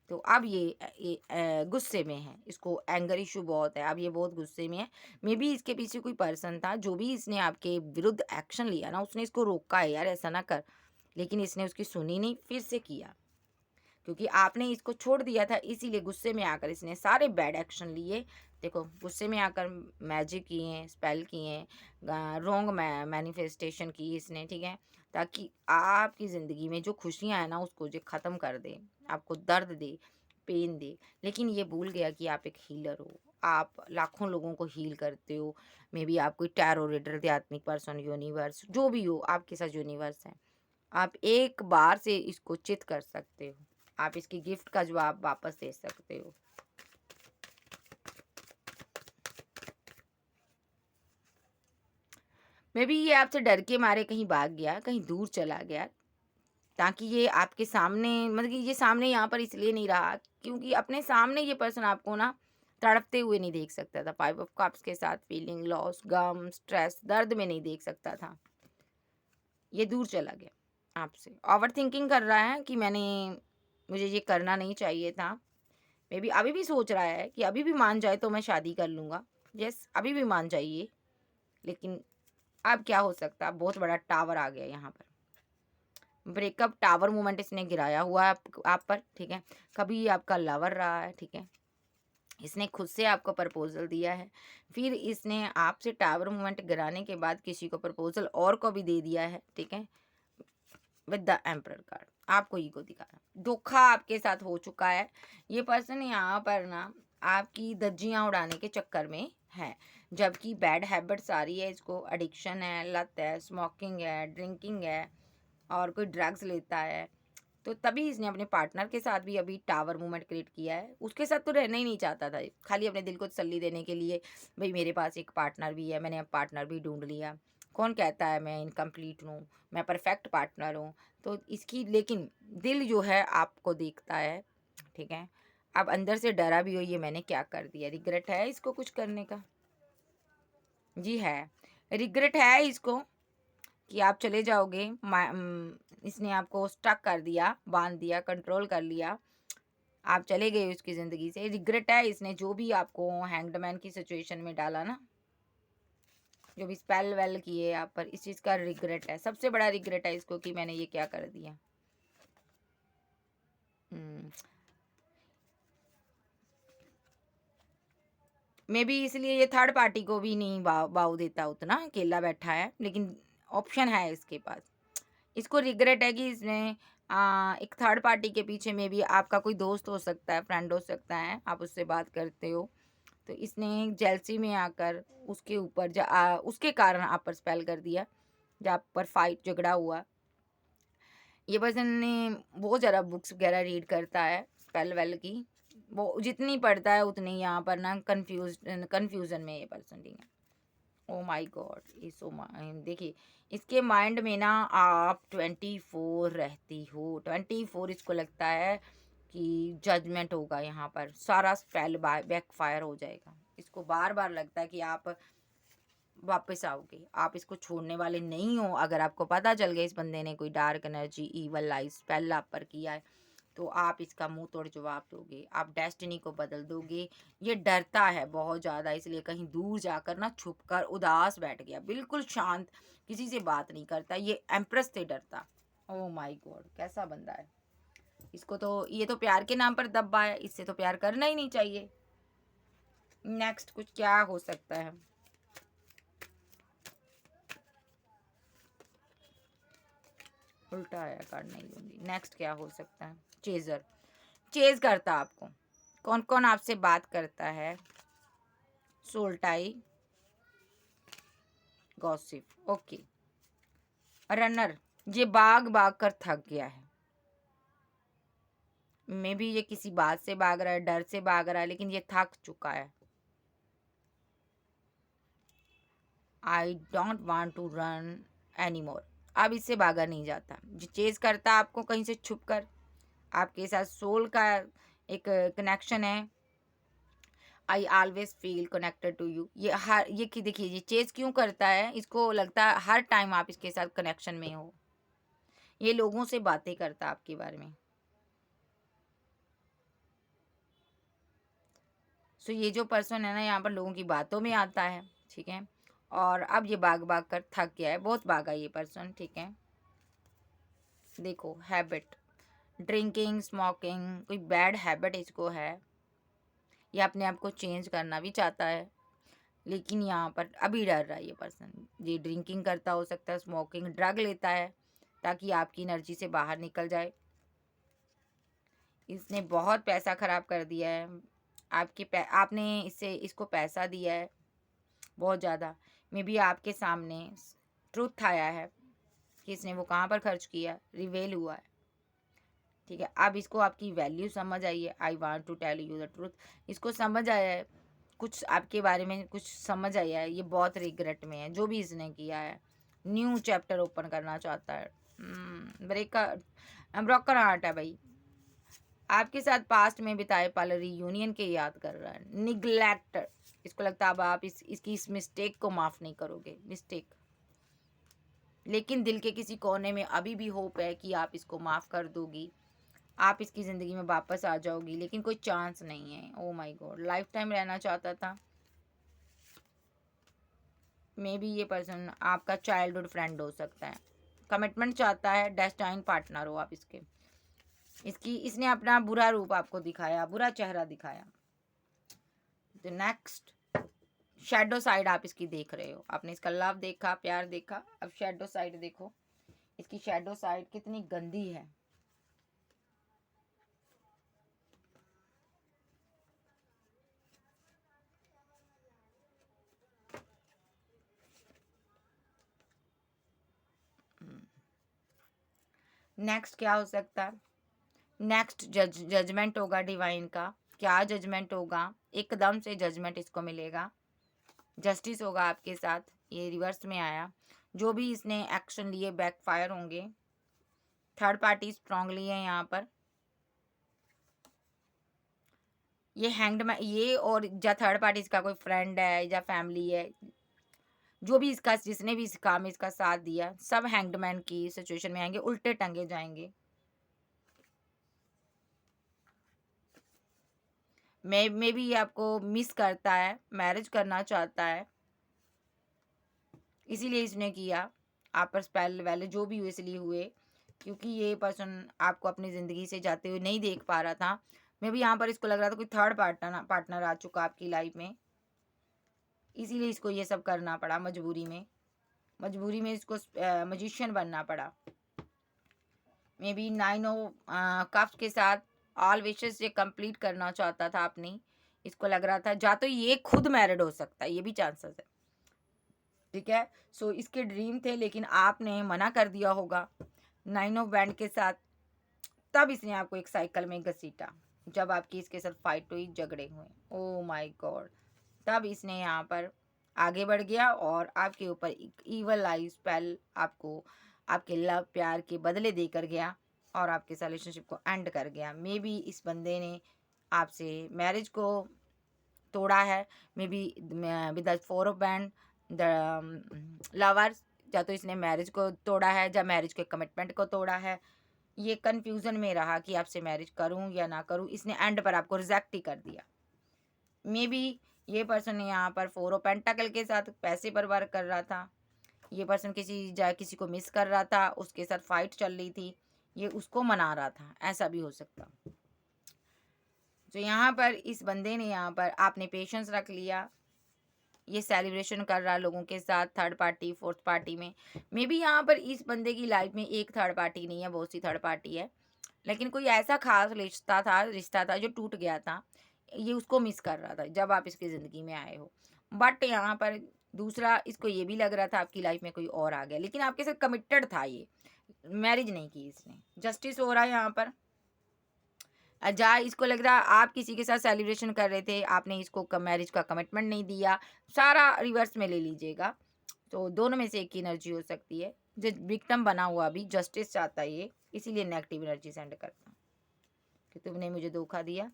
तो अब ये गुस्से में है, इसको एंगर इशू बहुत है, अब ये बहुत गुस्से में है। मे बी इसके पीछे कोई पर्सन था, जो भी इसने आपके विरुद्ध एक्शन लिया ना, उसने इसको रोका है, यार ऐसा ना कर, लेकिन इसने उसकी सुनी नहीं, फिर से किया, क्योंकि आपने इसको छोड़ दिया था, इसीलिए गुस्से में आकर इसने सारे बैड एक्शन लिए। देखो गुस्से में आकर मैजिक किए हैं, स्पेल किए हैं, रॉन्ग मैनिफेस्टेशन की इसने, ठीक है, ताकि आपकी ज़िंदगी में जो खुशियाँ हैं ना, उसको जो ख़त्म कर दे, आपको दर्द दे, पेन दे। लेकिन ये भूल गया कि आप एक हीलर हो, आप लाखों लोगों को हील करते हो। मे बी आप कोई टैरो रीडर, आध्यात्मिक पर्सन, यूनिवर्स, जो भी हो आपके साथ यूनिवर्स है, आप एक बार से इसको चित कर सकते हो, आप इसकी गिफ्ट का जवाब वापस दे सकते हो। मे बी ये आपसे डर के मारे कहीं भाग गया, कहीं दूर चला गया, ताकि ये आपके सामने, मतलब कि ये सामने यहाँ पर इसलिए नहीं रहा क्योंकि अपने सामने ये पर्सन आपको ना तड़पते हुए नहीं देख सकता था। 5 ऑफ कप्स के साथ फीलिंग, लॉस, गम, स्ट्रेस, दर्द में नहीं देख सकता था। ये दूर चला गया आपसे, ओवर थिंकिंग कर रहा है कि मुझे ये करना नहीं चाहिए था। मे बी अभी भी सोच रहा है कि अभी भी मान जाए तो मैं शादी कर लूँगा। यस, अभी भी मान जाइए, लेकिन अब क्या हो सकता है, बहुत बड़ा टावर आ गया यहाँ पर। ब्रेकअप टावर मूवमेंट इसने गिराया हुआ है आप पर, ठीक है। कभी ये आपका लवर रहा है, ठीक है, इसने खुद से आपको प्रपोजल दिया है, फिर इसने आपसे टावर मूवमेंट गिराने के बाद किसी को प्रपोजल और को भी दे दिया है, ठीक है, विद द एम्परर कार्ड। आपको ईगो दिखा रहा, धोखा आपके साथ हो चुका है। ये पर्सन यहाँ पर ना आपकी धज्जियाँ उड़ाने के चक्कर में है, जबकि बैड हैबिट्स आ रही है इसको, एडिक्शन है, लत है, स्मोकिंग है, ड्रिंकिंग है, और कोई ड्रग्स लेता है, तो तभी इसने अपने पार्टनर के साथ भी अभी टावर मूवमेंट क्रिएट किया है। उसके साथ तो रहना ही नहीं चाहता था, खाली अपने दिल को तसल्ली देने के लिए, भाई मेरे पास एक पार्टनर भी है, मैंने अब पार्टनर भी ढूंढ लिया। कौन कहता है मैं इनकम्प्लीट हूँ, मैं परफेक्ट पार्टनर हूँ। तो इसकी लेकिन दिल जो है आपको देखता है, ठीक है। अब अंदर से डरा भी हो, ये मैंने क्या कर दिया, रिग्रेट है इसको कुछ करने का। जी है, रिग्रेट है इसको कि आप चले जाओगे। इसने आपको स्टक कर दिया, बांध दिया, कंट्रोल कर लिया, आप चले गए उसकी ज़िंदगी से। रिग्रेट है इसने जो भी आपको हैंग्ड मैन की सिचुएशन में डाला ना, जो भी स्पेल वेल किए आप पर, इस चीज़ का रिग्रेट है, सबसे बड़ा रिग्रेट है इसको कि मैंने ये क्या कर दिया। मे बी इसलिए ये थर्ड पार्टी को भी नहीं बाव देता उतना, अकेला बैठा है, लेकिन ऑप्शन है इसके पास। इसको रिग्रेट है कि इसने एक थर्ड पार्टी के पीछे में भी आपका कोई दोस्त हो सकता है, फ्रेंड हो सकता है, आप उससे बात करते हो, तो इसने जेलसी में आकर उसके ऊपर उसके कारण आप पर स्पेल कर दिया, जब आप पर फाइट झगड़ा हुआ। ये पर्सन ने बहुत ज़्यादा बुक्स वगैरह रीड करता है स्पेल वेल की, वो जितनी पढ़ता है उतनी यहाँ पर ना कन्फ्यूज़न में ये पर्सन ठीक है। ओ माय गॉड, ये सो देखिए इसके माइंड में ना आप 24 रहती हो, 24 इसको लगता है कि जजमेंट होगा, यहाँ पर सारा स्पेल बैकफायर हो जाएगा। इसको बार बार लगता है कि आप वापस आओगे, आप इसको छोड़ने वाले नहीं हो। अगर आपको पता चल गया इस बंदे ने कोई dark energy, evil life spell आप पर किया है, तो आप इसका मुंह तोड़ जवाब दोगे, आप डेस्टिनी को बदल दोगे। ये डरता है बहुत ज़्यादा, इसलिए कहीं दूर जाकर ना छुपकर उदास बैठ गया, बिल्कुल शांत, किसी से बात नहीं करता। ये एम्प्रेस से डरता। ओह माय गॉड, कैसा बंदा है। इसको तो ये तो प्यार के नाम पर दब्बा है, इससे तो प्यार करना ही नहीं चाहिए। नेक्स्ट कुछ क्या हो सकता है। उल्टा आया, कार्ड नहीं लूंगी। नेक्स्ट क्या हो सकता है। चेजर, चेज करता आपको। कौन कौन आपसे बात करता है। सोल्टाई, गॉसिप, ओके। रनर, ये भाग भाग कर थक गया है। मे बी ये किसी बात से भाग रहा है, डर से भाग रहा है, लेकिन ये थक चुका है। I don't want to run any more, अब इससे भागा नहीं जाता। जो चेज करता आपको कहीं से छुप कर, आपके साथ सोल का एक कनेक्शन है। I always feel connected to you, ये हर ये कि देखिए ये चेज क्यों करता है, इसको लगता है हर टाइम आप इसके साथ कनेक्शन में हो। ये लोगों से बातें करता है आपके बारे में। सो ये जो पर्सन है ना, यहाँ पर लोगों की बातों में आता है, ठीक है। और अब ये भाग भाग कर थक गया है, बहुत भागा ये पर्सन, ठीक है। देखो हैबिट, ड्रिंकिंग, स्मोकिंग, कोई बैड हैबिट इसको है। ये अपने आप को चेंज करना भी चाहता है, लेकिन यहाँ पर अभी डर रहा है ये पर्सन। ये ड्रिंकिंग करता हो सकता है, स्मोकिंग, ड्रग लेता है ताकि आपकी एनर्जी से बाहर निकल जाए। इसने बहुत पैसा खराब कर दिया है आपने इसको पैसा दिया है बहुत ज़्यादा। मे बी आपके सामने ट्रुथ आया है कि इसने वो कहाँ पर खर्च किया, रिवेल हुआ है, ठीक है। अब इसको आपकी वैल्यू समझ आई है। I want to tell you the truth, इसको समझ आया है, कुछ आपके बारे में कुछ समझ आया है। ये बहुत रिग्रेट में है जो भी इसने किया है। न्यू चैप्टर ओपन करना चाहता है। ब्रोकन हार्ट है भाई। आपके साथ पास्ट में बिताए पल रीयूनियन के याद कर रहा है। निग्लेक्ट, इसको लगता है अब आप इसकी इस मिस्टेक को माफ़ नहीं करोगे, मिस्टेक। लेकिन दिल के किसी कोने में अभी भी होप है कि आप इसको माफ़ कर दोगी, आप इसकी ज़िंदगी में वापस आ जाओगी, लेकिन कोई चांस नहीं है। Oh my God, life time रहना चाहता था। मे बी ये पर्सन आपका चाइल्डहुड फ्रेंड हो सकता है। कमिटमेंट चाहता है, डेस्टाइन पार्टनर हो आप इसके। इसने अपना बुरा रूप आपको दिखाया, बुरा चेहरा दिखाया। तो नेक्स्ट शैडो साइड आप इसकी देख रहे हो। आपने इसका लव देखा, प्यार देखा, अब शैडो साइड देखो। इसकी शैडो साइड कितनी गंदी है। नेक्स्ट क्या हो सकता है। नेक्स्ट जजमेंट होगा डिवाइन का। क्या जजमेंट होगा? एकदम से जजमेंट इसको मिलेगा, जस्टिस होगा आपके साथ। ये रिवर्स में आया। जो भी इसने एक्शन लिए बैकफायर होंगे। थर्ड पार्टी स्ट्रांगली है यहाँ पर। ये हैंग्ड मैन, ये और या थर्ड पार्टी इसका कोई फ्रेंड है या फैमिली है, जो भी इसका, जिसने भी इस काम में इसका साथ दिया, सब हैंग्ड मैन की सिचुएशन में आएंगे, उल्टे टंगे जाएंगे। मे भी ये आपको मिस करता है, मैरिज करना चाहता है, इसीलिए इसने किया। आप पर स्पेल वैले जो भी हुए इसलिए हुए, क्योंकि ये पर्सन आपको अपनी ज़िंदगी से जाते हुए नहीं देख पा रहा था। मे भी यहाँ पर इसको लग रहा था कोई थर्ड पार्टनर आ चुका आपकी लाइफ में, इसीलिए इसको ये सब करना पड़ा। मजबूरी में इसको मजिशियन बनना पड़ा। मे बी 9 ऑफ कप्स के साथ ऑल विशेस ये कंप्लीट करना चाहता था अपनी। इसको लग रहा था या तो ये खुद मैरिड हो सकता है, ये भी चांसेस है, ठीक है। सो इसके ड्रीम थे, लेकिन आपने मना कर दिया होगा 9 ऑफ बैंड के साथ। तब इसने आपको एक साइकिल में घसीटा, जब आपकी इसके साथ फाइट हुई, झगड़े हुए, ओ माय गॉड, तब इसने यहाँ पर आगे बढ़ गया और आपके ऊपर एक ईवल आई स्पेल आपको आपके लव प्यार के बदले देकर गया और आपके रिलेशनशिप को एंड कर गया। मे बी इस बंदे ने आपसे मैरिज को तोड़ा है। May be with the 4 of band the lovers, या तो इसने मैरिज को तोड़ा है या मैरिज के कमिटमेंट को तोड़ा है। ये कन्फ्यूज़न में रहा कि आपसे मैरिज करूं या ना करूं, इसने एंड पर आपको रिजेक्ट ही कर दिया। मे बी ये पर्सन यहाँ पर 4 ऑफ पेंटाकल के साथ पैसे पर वर्क कर रहा था। ये पर्सन किसी को मिस कर रहा था, उसके साथ फाइट चल रही थी, ये उसको मना रहा था, ऐसा भी हो सकता। तो यहाँ पर इस बंदे ने, यहाँ पर आपने पेशेंस रख लिया, ये सेलिब्रेशन कर रहा लोगों के साथ, थर्ड पार्टी फोर्थ पार्टी में। मे बी यहाँ पर इस बंदे की लाइफ में एक थर्ड पार्टी नहीं है, बहुत सी थर्ड पार्टी है, लेकिन कोई ऐसा खास रिश्ता था जो टूट गया था। ये उसको मिस कर रहा था जब आप इसकी ज़िंदगी में आए हो। बट यहाँ पर दूसरा, इसको ये भी लग रहा था आपकी लाइफ में कोई और आ गया, लेकिन आपके साथ कमिटेड था ये, मैरिज नहीं की इसने। जस्टिस हो रहा है यहाँ पर। जहाँ इसको लग रहा आप किसी के साथ सेलिब्रेशन कर रहे थे, आपने इसको मैरिज का कमिटमेंट नहीं दिया, सारा रिवर्स में ले लीजिएगा। तो दोनों में से एक की एनर्जी हो सकती है। जो विक्टिम बना हुआ भी जस्टिस चाहता है ये, इसीलिए नेगेटिव एनर्जी सेंड करता कि तुमने मुझे धोखा दिया,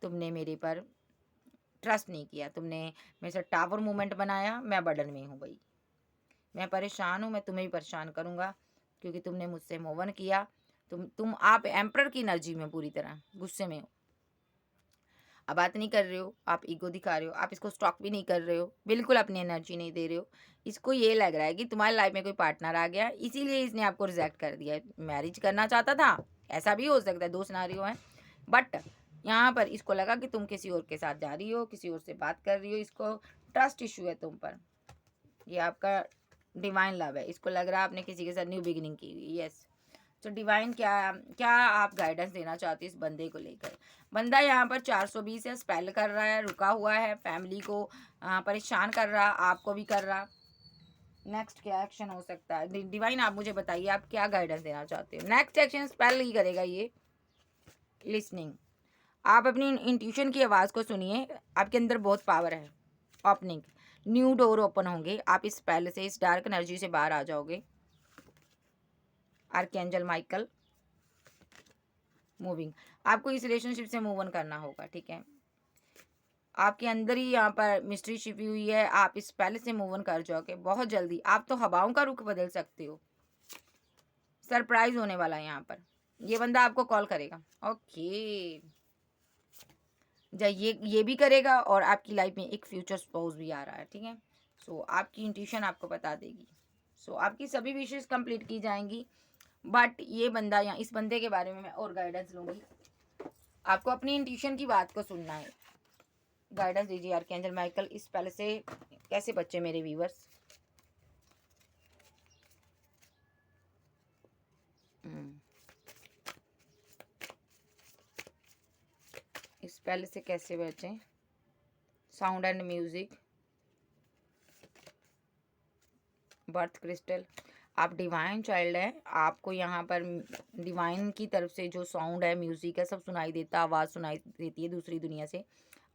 तुमने मेरे पर ट्रस्ट नहीं किया, तुमने मेरे साथ टावर मूवमेंट बनाया, मैं बर्डन में हूँ भाई, मैं परेशान हूँ, मैं तुम्हें भी परेशान करूँगा क्योंकि तुमने मुझसे मूव ऑन किया। आप एम्परर की एनर्जी में पूरी तरह गुस्से में हो। आप बात नहीं कर रहे हो, आप ईगो दिखा रहे हो, आप इसको स्टॉक भी नहीं कर रहे हो, बिल्कुल अपनी एनर्जी नहीं दे रहे हो। इसको ये लग रहा है कि तुम्हारी लाइफ में कोई पार्टनर आ गया, इसीलिए इसने आपको रिजेक्ट कर दिया। मैरिज करना चाहता था, ऐसा भी हो सकता है, 2 सिनेरियो हैं। बट यहाँ पर इसको लगा कि तुम किसी और के साथ जा रही हो, किसी और से बात कर रही हो, इसको ट्रस्ट इशू है तुम पर। ये आपका डिवाइन लव है, इसको लग रहा है आपने किसी के साथ न्यू बिगिनिंग की हुई। यस। तो डिवाइन क्या क्या आप गाइडेंस देना चाहते हो इस बंदे को लेकर? बंदा यहाँ पर 420 है, स्पेल कर रहा है, रुका हुआ है, फैमिली को परेशान कर रहा, आपको भी कर रहा। नेक्स्ट क्या एक्शन हो सकता है? डिवाइन आप मुझे बताइए, आप क्या गाइडेंस देना चाहते हो? नेक्स्ट एक्शन स्पेल ही करेगा ये। लिसनिंग, आप अपनी इंट्यूशन की आवाज़ को सुनिए, आपके अंदर बहुत पावर है। ओपनिंग, न्यू डोर ओपन होंगे, आप इस स्पेल से, इस डार्क एनर्जी से बाहर आ जाओगे। आर्कएंजल माइकल, मूविंग, आपको इस रिलेशनशिप से मूव ऑन करना होगा, ठीक है। आपके अंदर ही यहाँ पर मिस्ट्री छिपी हुई है, आप इस पहले से मूव ऑन कर जाओगे बहुत जल्दी। आप तो हवाओं का रुख बदल सकते हो, सरप्राइज होने वाला है यहाँ पर। ये बंदा आपको कॉल करेगा, ओके। ये भी करेगा और आपकी लाइफ में एक फ्यूचर स्पाउस भी आ रहा है, ठीक है। सो आपकी इंट्यूशन आपको बता देगी। सो आपकी सभी विशेष कंप्लीट की जाएंगी। बट ये बंदा, यहाँ इस बंदे के बारे में मैं और गाइडेंस लूँगी। आपको अपनी इंट्यूशन की बात को सुनना है। गाइडेंस दीजिए आर्कएंजल माइकल, इस पहले से कैसे बच्चे मेरे व्यूवर्स। इस पहले से कैसे बचे? Sound and music, birth crystal. आप डिवाइन चाइल्ड हैं, आपको यहाँ पर डिवाइन की तरफ से जो साउंड है, म्यूज़िक है, सब सुनाई देता, आवाज़ सुनाई देती है दूसरी दुनिया से।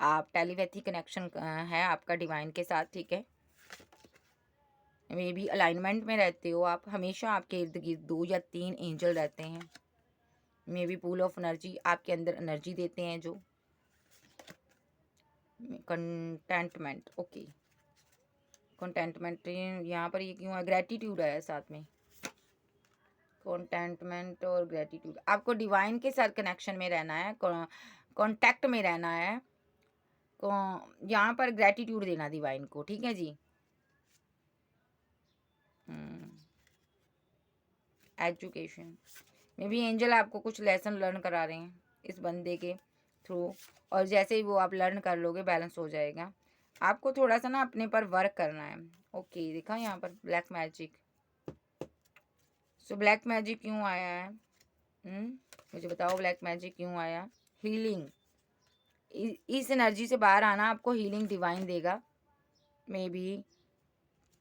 आप टेलीपैथी कनेक्शन है आपका डिवाइन के साथ, ठीक है। मे बी अलाइनमेंट में रहते हो आप, हमेशा आपके इर्द गिर्द 2 या 3 एंजल रहते हैं। May be pool of energy आपके अंदर एनर्जी देते हैं जो कंटेंटमेंट, ओके। कंटेंटमेंट यहाँ पर ये क्यों है, ग्रेटिट्यूड है साथ में, कंटेंटमेंट और ग्रेटिट्यूड। आपको डिवाइन के साथ कनेक्शन में रहना है, कांटेक्ट में रहना है, यहाँ पर ग्रेटिट्यूड देना डिवाइन को, ठीक है जी। एजुकेशन में भी एंजल आपको कुछ लेसन लर्न करा रहे हैं इस बंदे के थ्रू, और जैसे ही वो आप लर्न कर लोगे बैलेंस हो जाएगा। आपको थोड़ा सा ना अपने पर वर्क करना है, ओके। देखा यहाँ पर black magic. So black magic क्यों आया है? मुझे बताओ ब्लैक मैजिक क्यों आया? हीलिंग, इस एनर्जी से बाहर आना, आपको हीलिंग डिवाइन देगा। मे बी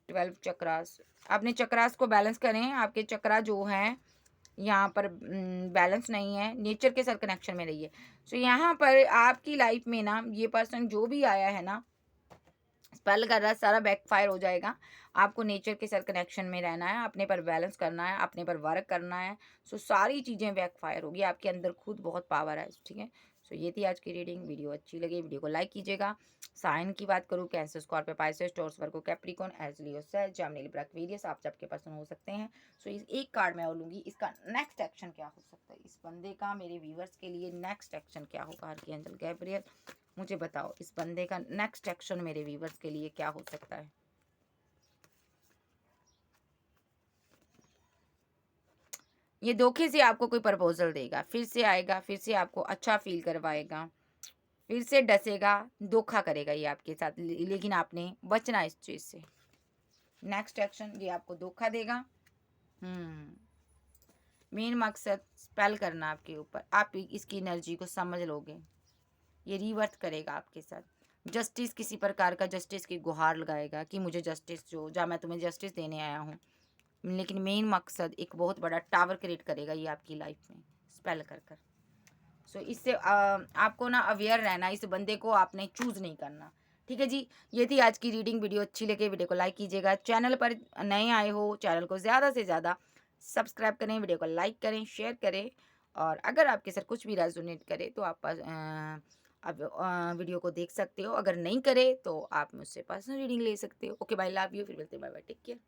12 चक्रास, अपने चक्रास को बैलेंस करें। आपके चक्रा जो हैं यहाँ पर बैलेंस नहीं है, नेचर के साथ कनेक्शन में रहिए। सो यहाँ पर आपकी लाइफ में ना ये पर्सन जो भी आया है ना, स्पेल कर रहा है, सारा बैकफायर हो जाएगा। आपको नेचर के साथ कनेक्शन में रहना है, अपने पर बैलेंस करना है, अपने पर वर्क करना है। सो सारी चीज़ें बैकफायर होगी, आपके अंदर खुद बहुत पावर है, ठीक है। सो ये थी आज की रीडिंग। वीडियो अच्छी लगी वीडियो को लाइक कीजिएगा। साइन की बात करूँ, कैंसर, स्कॉर्पियो, पाइसेस, टॉरस, वर्गो, कैप्रिकॉर्न, एज, लियो, सेज, जेमिनी, लिब्रा, एक्वेरियस, आप सबके पर्सन हो सकते हैं। सो इस एक कार्ड मैं और लूँगी, इसका नेक्स्ट एक्शन क्या हो सकता है, इस बंदे का मेरे व्यूवर्स के लिए नेक्स्ट एक्शन क्या होगा। आर्कएंजल गैब्रियल मुझे बताओ, इस बंदे का नेक्स्ट एक्शन मेरे व्यूवर्स के लिए क्या हो सकता है। ये धोखे से आपको कोई प्रपोजल देगा, फिर से आएगा, फिर से आपको अच्छा फील करवाएगा, फिर से डसेगा, धोखा करेगा ये आपके साथ, लेकिन आपने बचना इस चीज़ से। नेक्स्ट एक्शन, ये आपको धोखा देगा। मेन मकसद स्पेल करना आपके ऊपर, आप इसकी एनर्जी को समझ लोगे। ये रिवर्थ करेगा आपके साथ, जस्टिस, किसी प्रकार का जस्टिस की गुहार लगाएगा कि मुझे जस्टिस जो, जहाँ मैं तुम्हें जस्टिस देने आया हूँ। लेकिन मेन मकसद एक बहुत बड़ा टावर क्रिएट करेगा ये आपकी लाइफ में, स्पेल कर कर। सो इससे आपको ना अवेयर रहना, इस बंदे को आपने चूज़ नहीं करना, ठीक है जी। ये थी आज की रीडिंग। वीडियो अच्छी लगे वीडियो को लाइक कीजिएगा। चैनल पर नए आए हो, चैनल को ज़्यादा से ज़्यादा सब्सक्राइब करें, वीडियो को लाइक करें, शेयर करें, और अगर आपके साथ कुछ भी रेजोनेट करे तो आप वीडियो को देख सकते हो। अगर नहीं करे तो आप मुझसे पर्सनल रीडिंग ले सकते हो। ओके बाय, लव यू, फिर मिलते हैं, बाय बाय, टेक केयर।